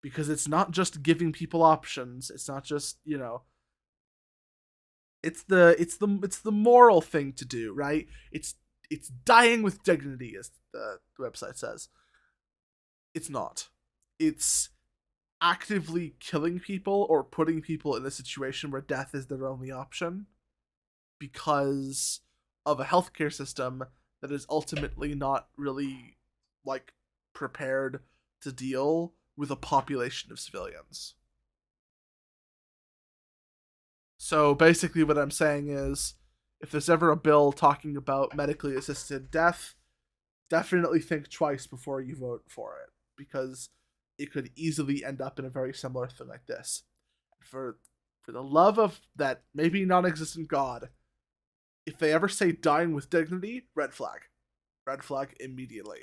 Speaker 1: because it's not just giving people options. It's not just, it's the moral thing to do, right? It's dying with dignity, as the website says. It's not. It's actively killing people or putting people in a situation where death is their only option because of a healthcare system that is ultimately not really, prepared to deal with a population of civilians. So basically what I'm saying is, if there's ever a bill talking about medically assisted death, definitely think twice before you vote for it, because it could easily end up in a very similar thing like this. For the love of that maybe non-existent God, if they ever say dying with dignity, red flag. Red flag immediately.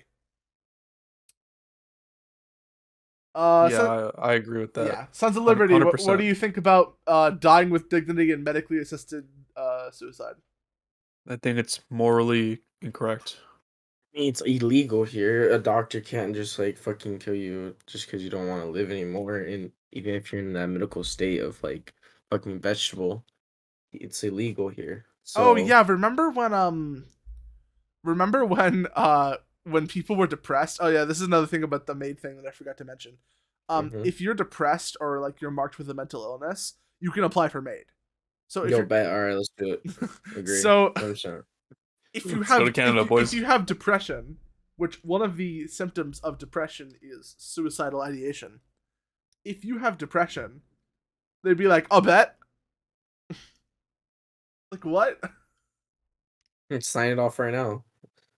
Speaker 2: I agree with that.
Speaker 1: Yeah, Sons of Liberty, what
Speaker 2: 100%.
Speaker 1: do you think about dying with dignity and medically assisted suicide?
Speaker 2: I think it's morally incorrect.
Speaker 3: I mean, it's illegal here. A doctor can't just fucking kill you just because you don't want to live anymore. And even if you're in that medical state of fucking vegetable, it's illegal here. So
Speaker 1: Oh yeah, remember when people were depressed? Oh yeah, this is another thing about the maid thing that I forgot to mention. If you're depressed or you're marked with a mental illness, you can apply for maid. So if
Speaker 3: yo,
Speaker 1: you're
Speaker 3: bet. All right, let's do it. Agree.
Speaker 1: So
Speaker 3: 100%.
Speaker 1: if you
Speaker 2: Let's go
Speaker 1: have
Speaker 2: to Canada, boys.
Speaker 1: if you have depression, which one of the symptoms of depression is suicidal ideation. If you have depression, they'd be like, "I'll bet." What?
Speaker 3: Let's sign it off right now.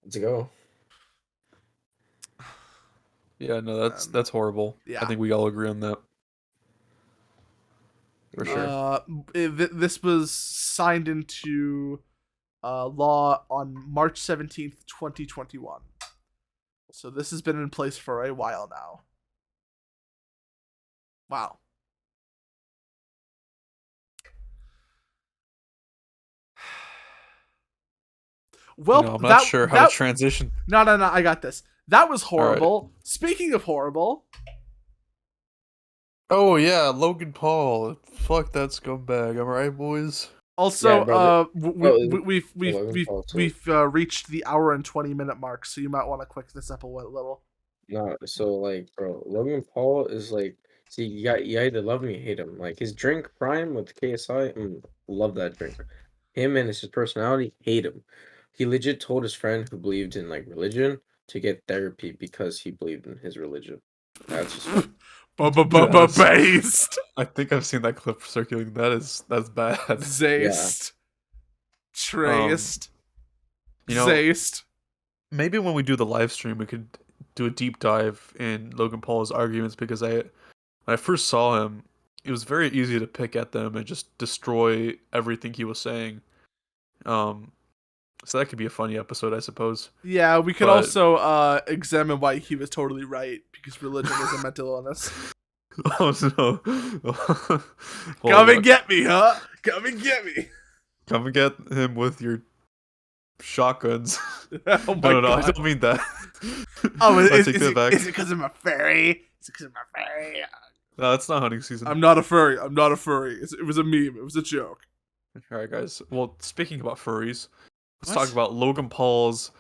Speaker 3: Let's go.
Speaker 2: Yeah, no, that's horrible.
Speaker 1: yeah.
Speaker 2: I think we all agree on that. For sure.
Speaker 1: This was signed into law on March 17th, 2021. So this has been in place for a while now. Wow. Well,
Speaker 2: I'm not sure how to transition.
Speaker 1: No, I got this. That was
Speaker 2: All right.
Speaker 1: horrible. Speaking of horrible.
Speaker 2: Oh yeah, Logan Paul. Fuck that scumbag. Am I right, boys?
Speaker 1: Also,
Speaker 3: Yeah, brother.
Speaker 1: we've
Speaker 3: Logan Paul, too.
Speaker 1: reached the hour and 20-minute mark, so you might want to quick this up a little.
Speaker 3: No, so like, bro, Logan Paul is like, see, you either love him or you hate him. Like his drink Prime with KSI, love that drink. Him and his personality, hate him. He legit told his friend who believed in like religion to get therapy because he believed in his religion. That's just
Speaker 1: Based.
Speaker 2: I think I've seen that clip circulating. That's bad.
Speaker 1: Zayst. Traced. Zayst.
Speaker 2: Maybe when we do the live stream, we could do a deep dive in Logan Paul's arguments, because when I first saw him, it was very easy to pick at them and just destroy everything he was saying. So that could be a funny episode, I suppose.
Speaker 1: Yeah, we could also examine why he was totally right, because religion is a mental illness.
Speaker 2: Oh no!
Speaker 1: Come and get me, huh? Come and get me.
Speaker 2: Come and get him with your shotguns.
Speaker 1: Oh my
Speaker 2: No,
Speaker 1: God.
Speaker 2: I don't mean that.
Speaker 1: Oh,
Speaker 2: I take that back.
Speaker 1: is it because I'm a furry?
Speaker 2: No, it's not hunting season.
Speaker 1: I'm not a furry. It was a meme. It was a joke.
Speaker 2: Alright, guys. Well, speaking about furries, let's
Speaker 1: What?
Speaker 2: talk about Logan Paul's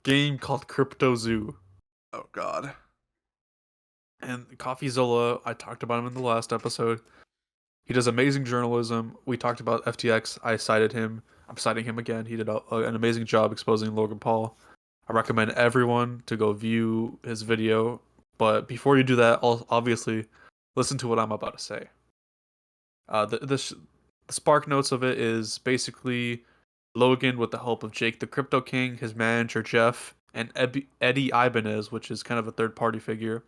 Speaker 2: game called Crypto Zoo.
Speaker 1: Oh God.
Speaker 2: And CoffeeZilla, I talked about him in the last episode. He does amazing journalism. We talked about FTX. I cited him. I'm citing him again. He did an amazing job exposing Logan Paul. I recommend everyone to go view his video. But before you do that, obviously, listen to what I'm about to say. The spark notes of it is basically Logan, with the help of Jake the Crypto King, his manager Jeff, and Eddie Ibanez, which is kind of a third-party figure,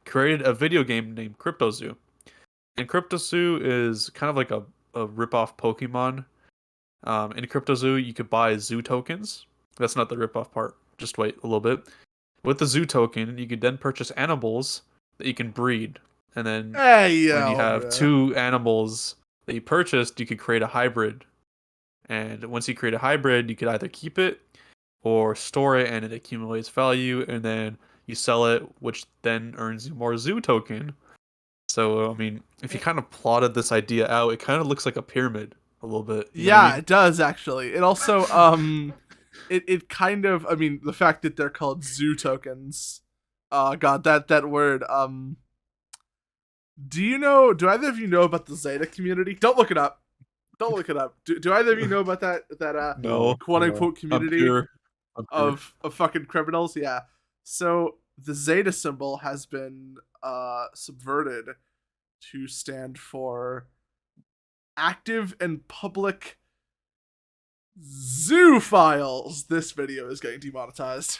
Speaker 2: created a video game named Crypto Zoo. And Crypto Zoo is kind of like a rip-off Pokemon. In Crypto Zoo, you could buy zoo tokens. That's not the rip-off part. Just wait a little bit. With the zoo token, you could then purchase animals that you can breed. And then when you have two animals that you purchased, you could create a hybrid. And once you create a hybrid, you could either keep it or store it, and it accumulates value, and then you sell it, which then earns you more zoo token. So, I mean, if you kind of plotted this idea out, it kind of looks like a pyramid a little bit. You know what I mean?
Speaker 1: It does actually. It also it kind of, I mean, the fact that they're called zoo tokens. God, that word. Do either of you know about the Zeta community? Don't look it up. Do either of you know about that
Speaker 2: No,
Speaker 1: quote unquote community
Speaker 2: I'm pure.
Speaker 1: of fucking criminals? Yeah. So the Zeta symbol has been subverted to stand for active and public zoophiles. This video is getting demonetized.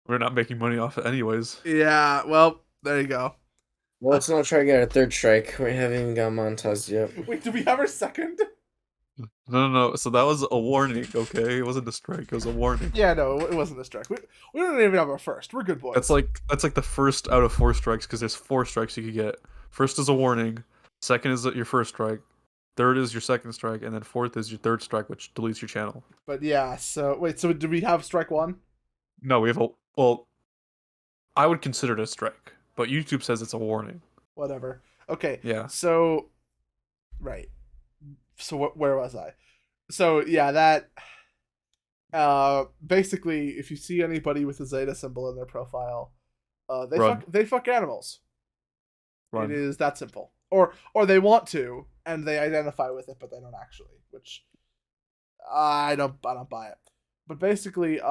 Speaker 2: We're not making money off it anyways.
Speaker 1: Yeah, well, there you go.
Speaker 3: Well, let's not try to get our third strike. We haven't even got monetized yet.
Speaker 1: Wait, do we have our second?
Speaker 2: No. So that was a warning, okay? It wasn't a strike. It was a warning.
Speaker 1: Yeah, no, it wasn't a strike. We don't even have our first. We're good boys.
Speaker 2: That's like the first out of 4 strikes, because there's 4 strikes you could get. First is a warning. Second is your first strike. Third is your second strike, and then fourth is your third strike, which deletes your channel.
Speaker 1: But yeah, so wait, so do we have strike 1?
Speaker 2: No, we have I would consider it a strike, but YouTube says it's a warning.
Speaker 1: Whatever. Okay.
Speaker 2: Yeah.
Speaker 1: So, right. So where was I? So yeah, that. Basically, if you see anybody with a Zeta symbol in their profile, they fuck animals.
Speaker 2: Run.
Speaker 1: It is that simple. Or they want to, and they identify with it, but they don't actually. Which I don't buy it. But basically,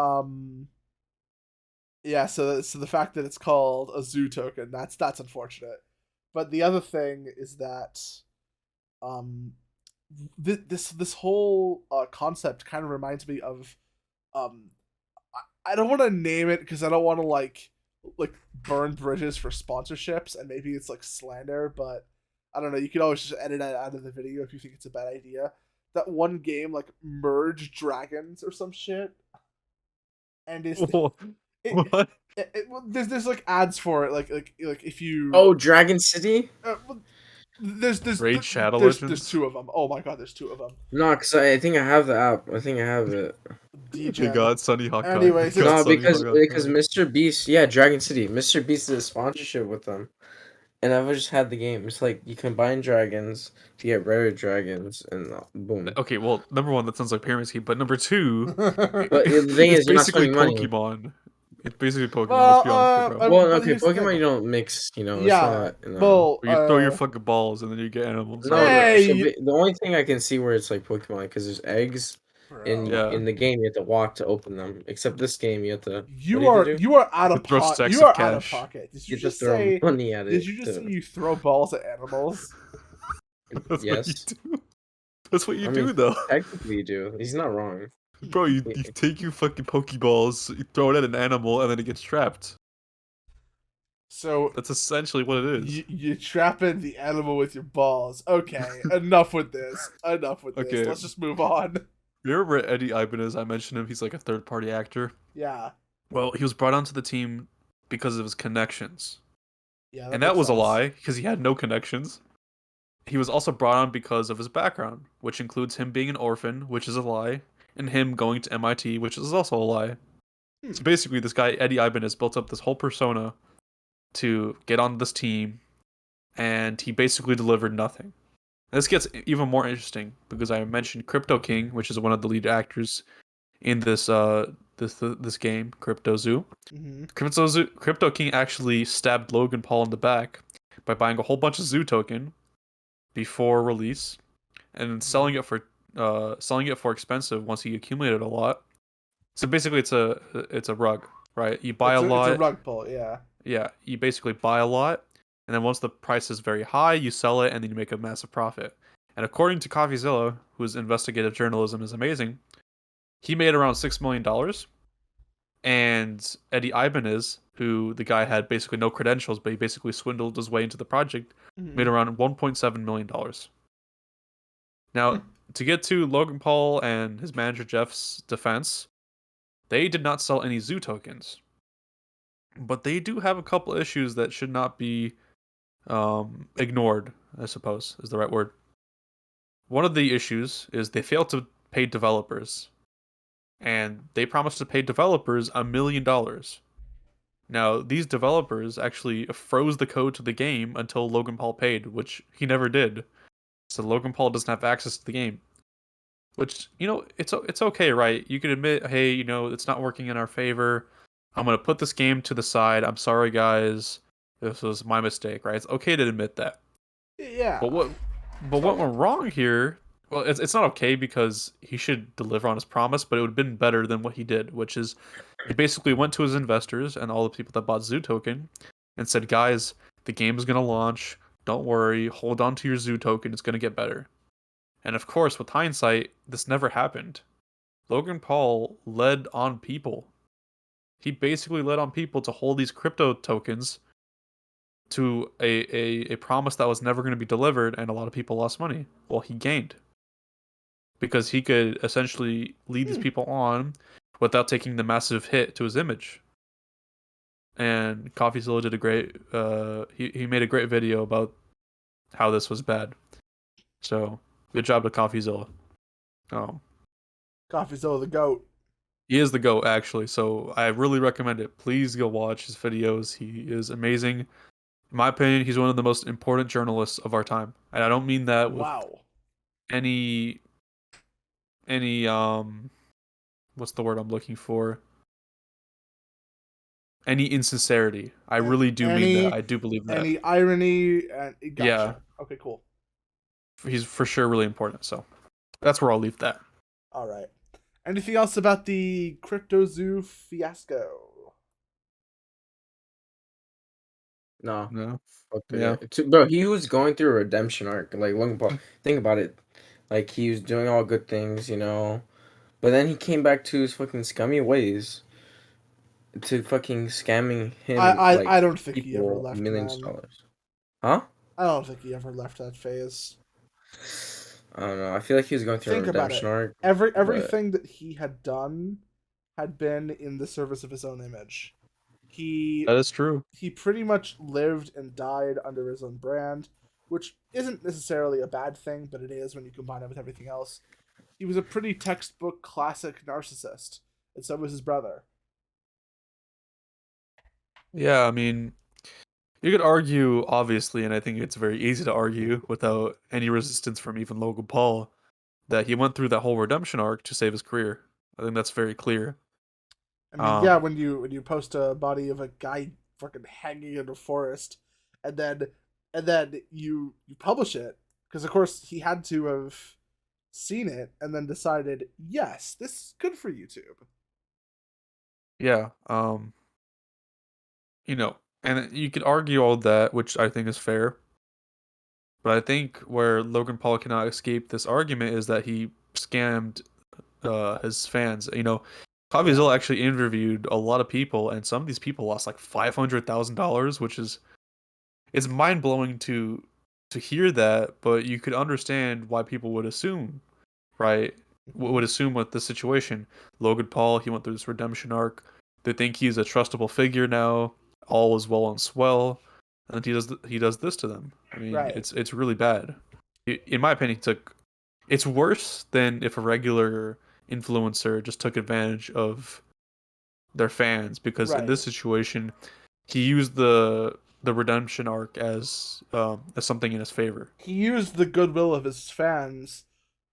Speaker 1: yeah. So the fact that it's called a zoo token, that's unfortunate. But the other thing is that, this whole concept kind of reminds me of, I don't want to name it because I don't want to like burn bridges for sponsorships, and maybe it's like slander, but I don't know. You could always just edit it out of the video if you think it's a bad idea. that one game like Merge Dragons or some shit, and
Speaker 2: What?
Speaker 1: there's like ads for it, like if you
Speaker 3: Oh, Dragon City?
Speaker 1: well, there's
Speaker 2: Raid Shadow
Speaker 1: there's
Speaker 2: Legends?
Speaker 1: two of them. Oh my god, there's two of them.
Speaker 3: No, because I think I have the app. I think I have it.
Speaker 2: They
Speaker 1: DJ.
Speaker 2: got Sunnyhawkeye.
Speaker 1: Anyways,
Speaker 2: They got
Speaker 3: No,
Speaker 2: Sunnyhawkeye.
Speaker 3: because Mr. Beast, yeah, Dragon City. Mr. Beast did a sponsorship with them. And I've just had the game. It's like you combine dragons to get rare dragons, and boom.
Speaker 2: Okay, well, number one, that sounds like pyramid scheme, but number two,
Speaker 3: But the thing
Speaker 2: it's
Speaker 3: is, you're not
Speaker 2: basically
Speaker 3: spending money.
Speaker 2: Pokemon. It's basically Pokemon.
Speaker 1: Well,
Speaker 2: Let's be honest, here, bro.
Speaker 3: Well,
Speaker 1: but
Speaker 3: okay,
Speaker 1: here's the
Speaker 3: Pokemon
Speaker 1: thing.
Speaker 3: you don't mix. You know,
Speaker 1: Yeah,
Speaker 3: it's not. No.
Speaker 1: well,
Speaker 2: Where you throw your fucking balls and then you get animals.
Speaker 3: No,
Speaker 1: Hey,
Speaker 3: so
Speaker 1: you-
Speaker 3: the only thing I can see where it's like Pokemon because there's eggs in
Speaker 2: Yeah.
Speaker 3: in the game. You have to walk to open them. Except this game, you have to.
Speaker 1: You
Speaker 3: what do you have
Speaker 1: are
Speaker 3: to do?
Speaker 1: you are out of
Speaker 2: Throw
Speaker 1: pocket.
Speaker 2: stacks
Speaker 1: You
Speaker 2: of
Speaker 1: are out of
Speaker 2: cash.
Speaker 1: pocket. Did you
Speaker 3: You have to
Speaker 1: just
Speaker 3: throw
Speaker 1: say?
Speaker 3: money at it.
Speaker 1: Did you just say you throw balls at animals?
Speaker 2: That's
Speaker 3: Yes.
Speaker 2: what you do. That's what you
Speaker 3: I
Speaker 2: do,
Speaker 3: mean,
Speaker 2: though.
Speaker 3: Technically, you do. He's not wrong.
Speaker 2: Bro, you take your fucking Pokeballs, you throw it at an animal, and then it gets trapped.
Speaker 1: So
Speaker 2: That's essentially what it is.
Speaker 1: you trap in the animal with your balls. Okay, enough with this. Enough with
Speaker 2: Okay.
Speaker 1: this. Let's just move on.
Speaker 2: You remember Eddie Ibanez? I mentioned him. He's like a third-party actor.
Speaker 1: Yeah.
Speaker 2: Well, he was brought onto the team because of his connections.
Speaker 1: Yeah.
Speaker 2: And that
Speaker 1: makes
Speaker 2: was a
Speaker 1: sense.
Speaker 2: lie, because he had no connections. He was also brought on because of his background, which includes him being an orphan, which is a lie, and him going to MIT, which is also a lie. So basically, this guy, Eddie Ibanez, built up this whole persona to get on this team, and he basically delivered nothing. This gets even more interesting, because I mentioned Crypto King, which is one of the lead actors in this this game, Crypto Zoo.
Speaker 1: Mm-hmm.
Speaker 2: Crypto King actually stabbed Logan Paul in the back by buying a whole bunch of Zoo token before release, and then selling it for expensive once he accumulated a lot. So basically, it's a rug, right? You buy a lot.
Speaker 1: It's a rug pull. Yeah.
Speaker 2: Yeah, you basically buy a lot, and then once the price is very high, you sell it, and then you make a massive profit. And according to CoffeeZilla, whose investigative journalism is amazing, he made around $6 million. And Eddie Ibanez, who the guy had basically no credentials, but he basically swindled his way into the project, made around $1.7 million. Now, to get to Logan Paul and his manager Jeff's defense, they did not sell any Zoo tokens. But they do have a couple issues that should not be ignored, I suppose, is the right word. One of the issues is they failed to pay developers. And they promised to pay developers $1 million. Now, these developers actually froze the code to the game until Logan Paul paid, which he never did. So Logan Paul doesn't have access to the game. Which, it's okay, right? You can admit, hey, it's not working in our favor. I'm going to put this game to the side. I'm sorry, guys. This was my mistake, right? It's okay to admit that.
Speaker 1: Yeah.
Speaker 2: But what went wrong here? Well, it's not okay because he should deliver on his promise, but it would have been better than what he did, which is he basically went to his investors and all the people that bought Zoo Token and said, guys, the game is going to launch. Don't worry. Hold on to your Zoo Token. It's going to get better. And of course, with hindsight, this never happened. Logan Paul led on people. He basically led on people to hold these crypto tokens to a promise that was never going to be delivered, and a lot of people lost money. Well, he gained. Because he could essentially lead these people on without taking the massive hit to his image. And CoffeeZilla did a great he made a great video about how this was bad. So good job to CoffeeZilla.
Speaker 1: CoffeeZilla the GOAT.
Speaker 2: He is the GOAT, actually, so I really recommend it. Please go watch his videos. He is amazing. In my opinion, he's one of the most important journalists of our time. And I don't mean that with any what's the word I'm looking for? Any insincerity. I really do mean that. I do believe that.
Speaker 1: Any irony and gotcha.
Speaker 2: Yeah.
Speaker 1: Okay, cool.
Speaker 2: He's for sure really important, so that's where I'll leave that.
Speaker 1: All right. Anything else about the Crypto Zoo fiasco?
Speaker 3: No. Okay.
Speaker 2: Yeah.
Speaker 3: Bro, he was going through a redemption arc. Like, Logan Paul, think about it. Like, he was doing all good things, But then he came back to his fucking scummy ways. To fucking scamming him.
Speaker 1: I don't think he ever
Speaker 3: people
Speaker 1: left,
Speaker 3: millions of
Speaker 1: man.
Speaker 3: dollars. Huh?
Speaker 1: I don't think he ever left that phase.
Speaker 3: I don't know. I feel like he was going through
Speaker 1: Think
Speaker 3: a
Speaker 1: about
Speaker 3: redemption
Speaker 1: it.
Speaker 3: arc.
Speaker 1: Everything that he had done had been in the service of his own image. He
Speaker 2: That is true.
Speaker 1: pretty much lived and died under his own brand, which isn't necessarily a bad thing, but it is when you combine it with everything else. He was a pretty textbook classic narcissist, and so was his brother.
Speaker 2: Yeah, I mean, you could argue, obviously, and I think it's very easy to argue without any resistance from even Logan Paul, that he went through that whole redemption arc to save his career. I think that's very clear.
Speaker 1: I mean, yeah, when you post a body of a guy fucking hanging in a forest, and then you publish it, because of course he had to have seen it and then decided, yes, this is good for YouTube.
Speaker 2: Yeah, you know, and you could argue all that, which I think is fair. But I think where Logan Paul cannot escape this argument is that he scammed his fans. You know, KYKA actually interviewed a lot of people, and some of these people lost like $500,000, which is it's mind blowing to hear that. But you could understand why people would assume, right? Would assume with the situation. Logan Paul, he went through this redemption arc. They think he's a trustable figure now. All is well and swell, and he does this to them. I mean,
Speaker 1: Right.
Speaker 2: it's really bad. In my opinion, it's worse than if a regular influencer just took advantage of their fans, because in this situation, he used the redemption arc as something in his favor.
Speaker 1: He used the goodwill of his fans,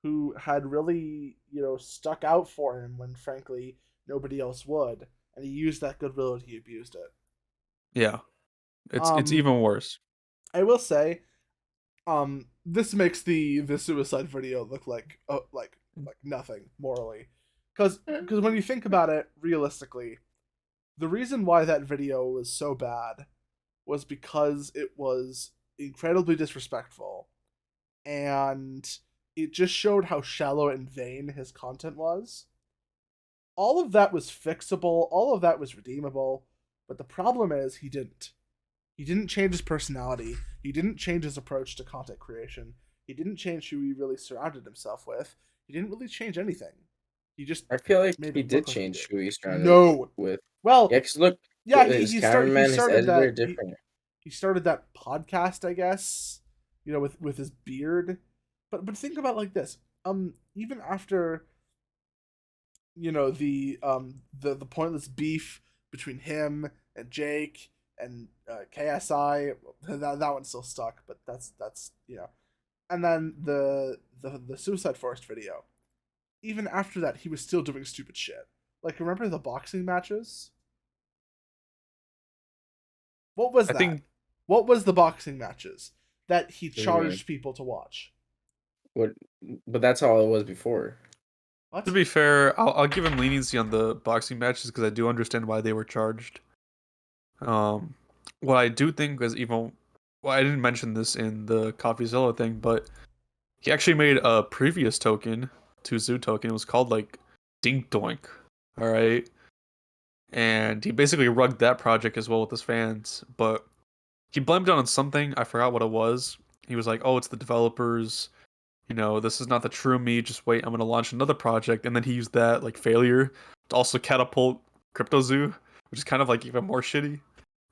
Speaker 1: who had really, stuck out for him when, frankly, nobody else would, and he used that goodwill and he abused it.
Speaker 2: Yeah, it's even worse.
Speaker 1: I will say, this makes the suicide video look like nothing morally, because when you think about it realistically, the reason why that video was so bad was because it was incredibly disrespectful, and it just showed how shallow and vain his content was. All of that was fixable, all of that was redeemable, but the problem is he didn't. He didn't change his personality. He didn't change his approach to content creation. He didn't change who he really surrounded himself with. He didn't really change anything. He just
Speaker 3: I feel like
Speaker 1: made
Speaker 3: he
Speaker 1: it
Speaker 3: did
Speaker 1: look like he
Speaker 3: change
Speaker 1: did.
Speaker 3: who he started
Speaker 1: No.
Speaker 3: with.
Speaker 1: Well,
Speaker 3: Yeah, because look,
Speaker 1: yeah,
Speaker 3: his
Speaker 1: he
Speaker 3: cameraman, his
Speaker 1: started
Speaker 3: editor,
Speaker 1: that.
Speaker 3: different.
Speaker 1: He started that podcast, I guess, with his beard. But think about it like this. Even after the pointless beef between him and Jake and KSI, that one still stuck, but that's and then the Suicide Forest video. Even after that, he was still doing stupid shit. Like, remember the boxing matches? What was that? What was the boxing matches that he charged people to watch?
Speaker 3: What? But that's all it was before.
Speaker 1: What?
Speaker 2: To be fair, I'll give him leniency on the boxing matches because I do understand why they were charged. What I do think is I didn't mention this in the CoffeeZilla thing, but he actually made a previous token to Zoo token. It was called like Dink Doink. All right. And he basically rugged that project as well with his fans, but he blamed it on something. I forgot what it was. He was like, "Oh, it's the developers. This is not the true me. Just wait, I'm gonna launch another project." And then he used that like failure to also catapult CryptoZoo, which is kind of like even more shitty.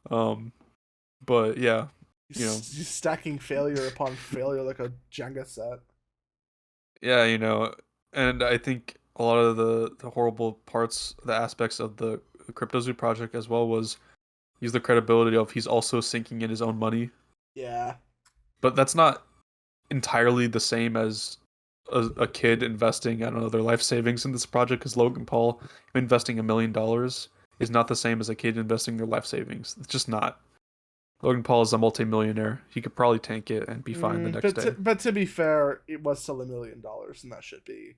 Speaker 2: But yeah,
Speaker 1: He's stacking failure upon failure like a Jenga set.
Speaker 2: Yeah, and I think a lot of the horrible parts, the aspects of the CryptoZoo project as well was use the credibility of he's also sinking in his own money.
Speaker 1: Yeah.
Speaker 2: But that's not entirely the same as a kid investing, I don't know, their life savings in this project, because Logan Paul investing $1 million is not the same as a kid investing their life savings. It's just not. Logan Paul is a multi-millionaire. He could probably tank it and be fine the next day.
Speaker 1: But to be fair, it was still $1 million, and that should be.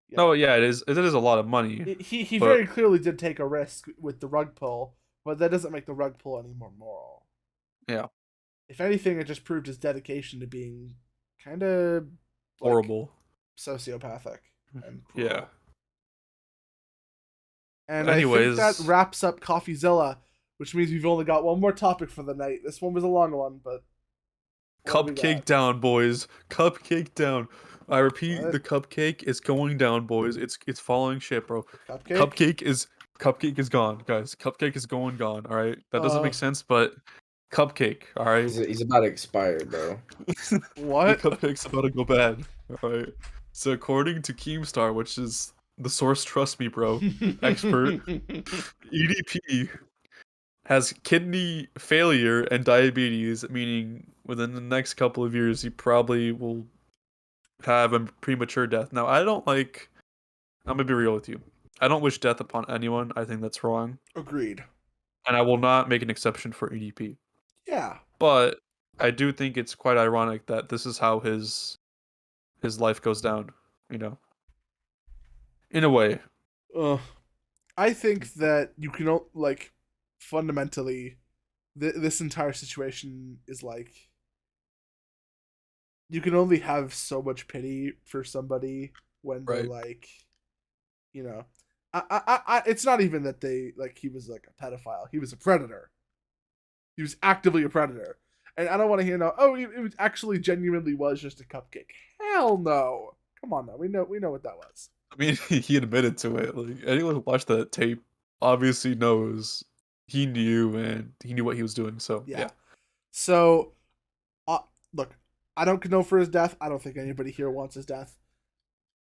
Speaker 2: Yeah. No, yeah, it is. It is a lot of money.
Speaker 1: He very clearly did take a risk with the rug pull, but that doesn't make the rug pull any more moral.
Speaker 2: Yeah.
Speaker 1: If anything, it just proved his dedication to being kind of
Speaker 2: horrible,
Speaker 1: sociopathic, and cruel.
Speaker 2: Yeah.
Speaker 1: And anyways, I think that wraps up CoffeeZilla, which means we've only got one more topic for the night. This one was a long one, but
Speaker 2: cupcake down, boys. Cupcake down. I repeat,
Speaker 1: What?
Speaker 2: the cupcake is going down, boys. It's following shit, bro.
Speaker 1: Cupcake?
Speaker 2: Cupcake is gone, guys. Cupcake is gone. All right, that doesn't make sense, but cupcake. All right,
Speaker 3: He's about to expire, bro.
Speaker 2: the
Speaker 1: What?
Speaker 2: cupcake's about to go bad. All right. So according to Keemstar, which is the source, trust me, bro, expert, EDP has kidney failure and diabetes, meaning within the next couple of years he probably will have a premature death. Now, I'm gonna be real with you. I don't wish death upon anyone. I think that's wrong.
Speaker 1: Agreed.
Speaker 2: And I will not make an exception for EDP.
Speaker 1: Yeah.
Speaker 2: But I do think it's quite ironic that this is how his life goes down, you know. In a way.
Speaker 1: I think that you can like fundamentally this entire situation is like you can only have so much pity for somebody when they're
Speaker 2: Right.
Speaker 1: like, you know, I it's not even that they like he was like a pedophile. He was a predator. He was actively a predator. And I don't want to hear no, oh, it was actually genuinely was just a cupcake. Hell no. Come on now. We know what that was.
Speaker 2: I mean, he admitted to it. Like anyone who watched that tape obviously knows he knew and he knew what he was doing. So yeah.
Speaker 1: So, look, I don't condone for his death. I don't think anybody here wants his death.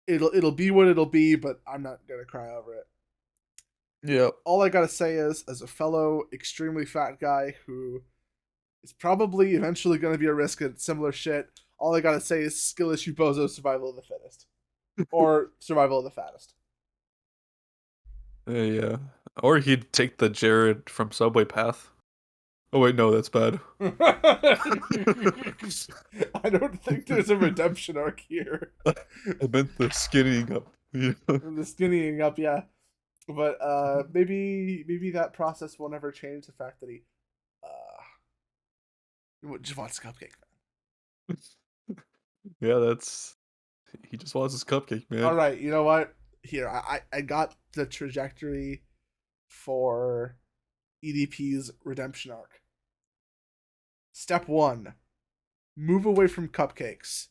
Speaker 1: It'll be what it'll be, but I'm not gonna cry over it.
Speaker 2: Yeah.
Speaker 1: All I gotta say is, as a fellow extremely fat guy who is probably eventually gonna be a risk at similar shit, all I gotta say is skill issue bozo, survival of the fittest, or survival of the fattest.
Speaker 2: Yeah. Or he'd take the Jared from Subway path. Oh wait, no, that's bad.
Speaker 1: I don't think there's a redemption arc here.
Speaker 2: I meant the skinnying up. Yeah.
Speaker 1: The skinnying up, yeah. But maybe that process will never change the fact that he just wants a cupcake.
Speaker 2: Yeah, he just wants his cupcake, man.
Speaker 1: All right, you know what? Here, I got the trajectory for EDP's redemption arc. Step 1, move away from cupcakes.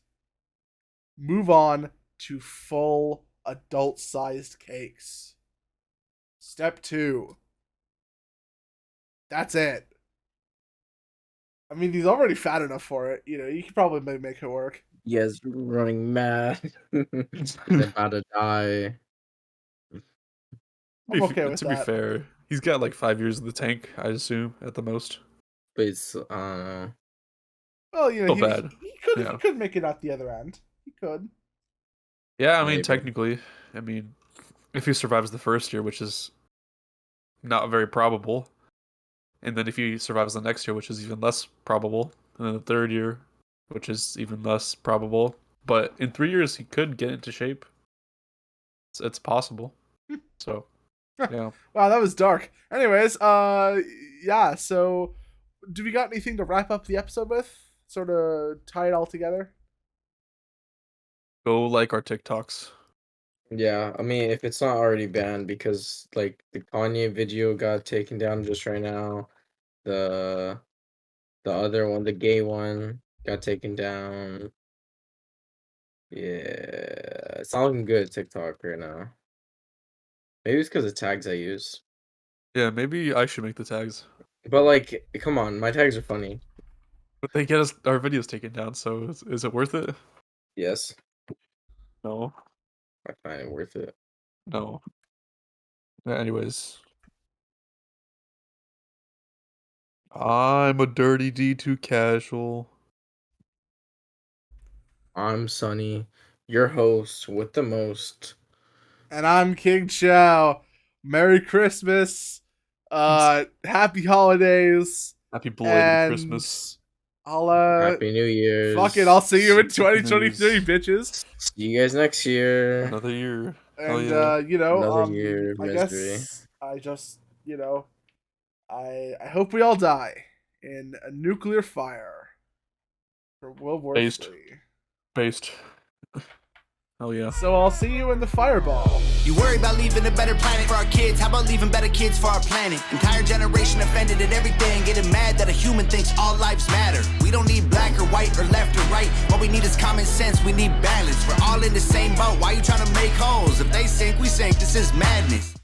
Speaker 1: Move on to full adult-sized cakes. Step 2. That's it. I mean, he's already fat enough for it. You know, you could probably make it work.
Speaker 3: You guys running mad. They're about to die.
Speaker 1: I'm okay with
Speaker 2: To be
Speaker 1: that.
Speaker 2: fair, he's got like 5 years in the tank, I assume, at the most.
Speaker 3: But it's
Speaker 1: Well, you know,
Speaker 2: Still bad.
Speaker 1: he could
Speaker 2: Yeah.
Speaker 1: he could make it out the other end. He could.
Speaker 2: Yeah, I mean,
Speaker 3: Maybe.
Speaker 2: technically. I mean, if he survives the first year, which is not very probable, and then if he survives the next year, which is even less probable, and then the third year, which is even less probable, but in 3 years he could get into shape. It's possible. So, yeah.
Speaker 1: Wow, that was dark. Anyways, yeah. So, do we got anything to wrap up the episode with? Sort of tie it all together.
Speaker 2: Go like our TikToks.
Speaker 3: yeah. I mean, if it's not already banned, because like the Kanye video got taken down just right now. The other one, the gay one, got taken down. Yeah, it's not looking good at TikTok right now. Maybe it's because of tags I use.
Speaker 2: Yeah, maybe I should make the tags.
Speaker 3: But like, come on, my tags are funny.
Speaker 2: But they get our videos taken down, so is it worth it?
Speaker 3: Yes,
Speaker 2: No.
Speaker 3: I find it worth it.
Speaker 2: No. Yeah, anyways. I'm a dirty D2 casual.
Speaker 3: I'm Sunny, your host with the most.
Speaker 1: And I'm King Chao. Merry Christmas. Happy holidays.
Speaker 2: Happy belated
Speaker 1: And
Speaker 2: Christmas.
Speaker 1: I'll
Speaker 3: Happy New Year's.
Speaker 1: fuck it. I'll see you in
Speaker 2: Happy
Speaker 1: 2023,
Speaker 2: News.
Speaker 1: bitches.
Speaker 3: See you guys next year.
Speaker 2: Another year. Hell
Speaker 1: And
Speaker 2: yeah.
Speaker 1: you know,
Speaker 3: Another year of
Speaker 1: I
Speaker 3: misery.
Speaker 1: guess I just, you know, I hope we all die in a nuclear fire for World War
Speaker 2: Based.
Speaker 1: III.
Speaker 2: Based. Hell yeah.
Speaker 1: So I'll see you in the fireball.
Speaker 8: You worry about leaving a better planet for our kids. How about leaving better kids for our planet? Entire generation offended at everything, getting mad that a human thinks all lives matter. We don't need black or white or left or right. What we need is common sense. We need balance. We're all in the same boat. Why you trying to make holes? If they sink, we sink. This is madness.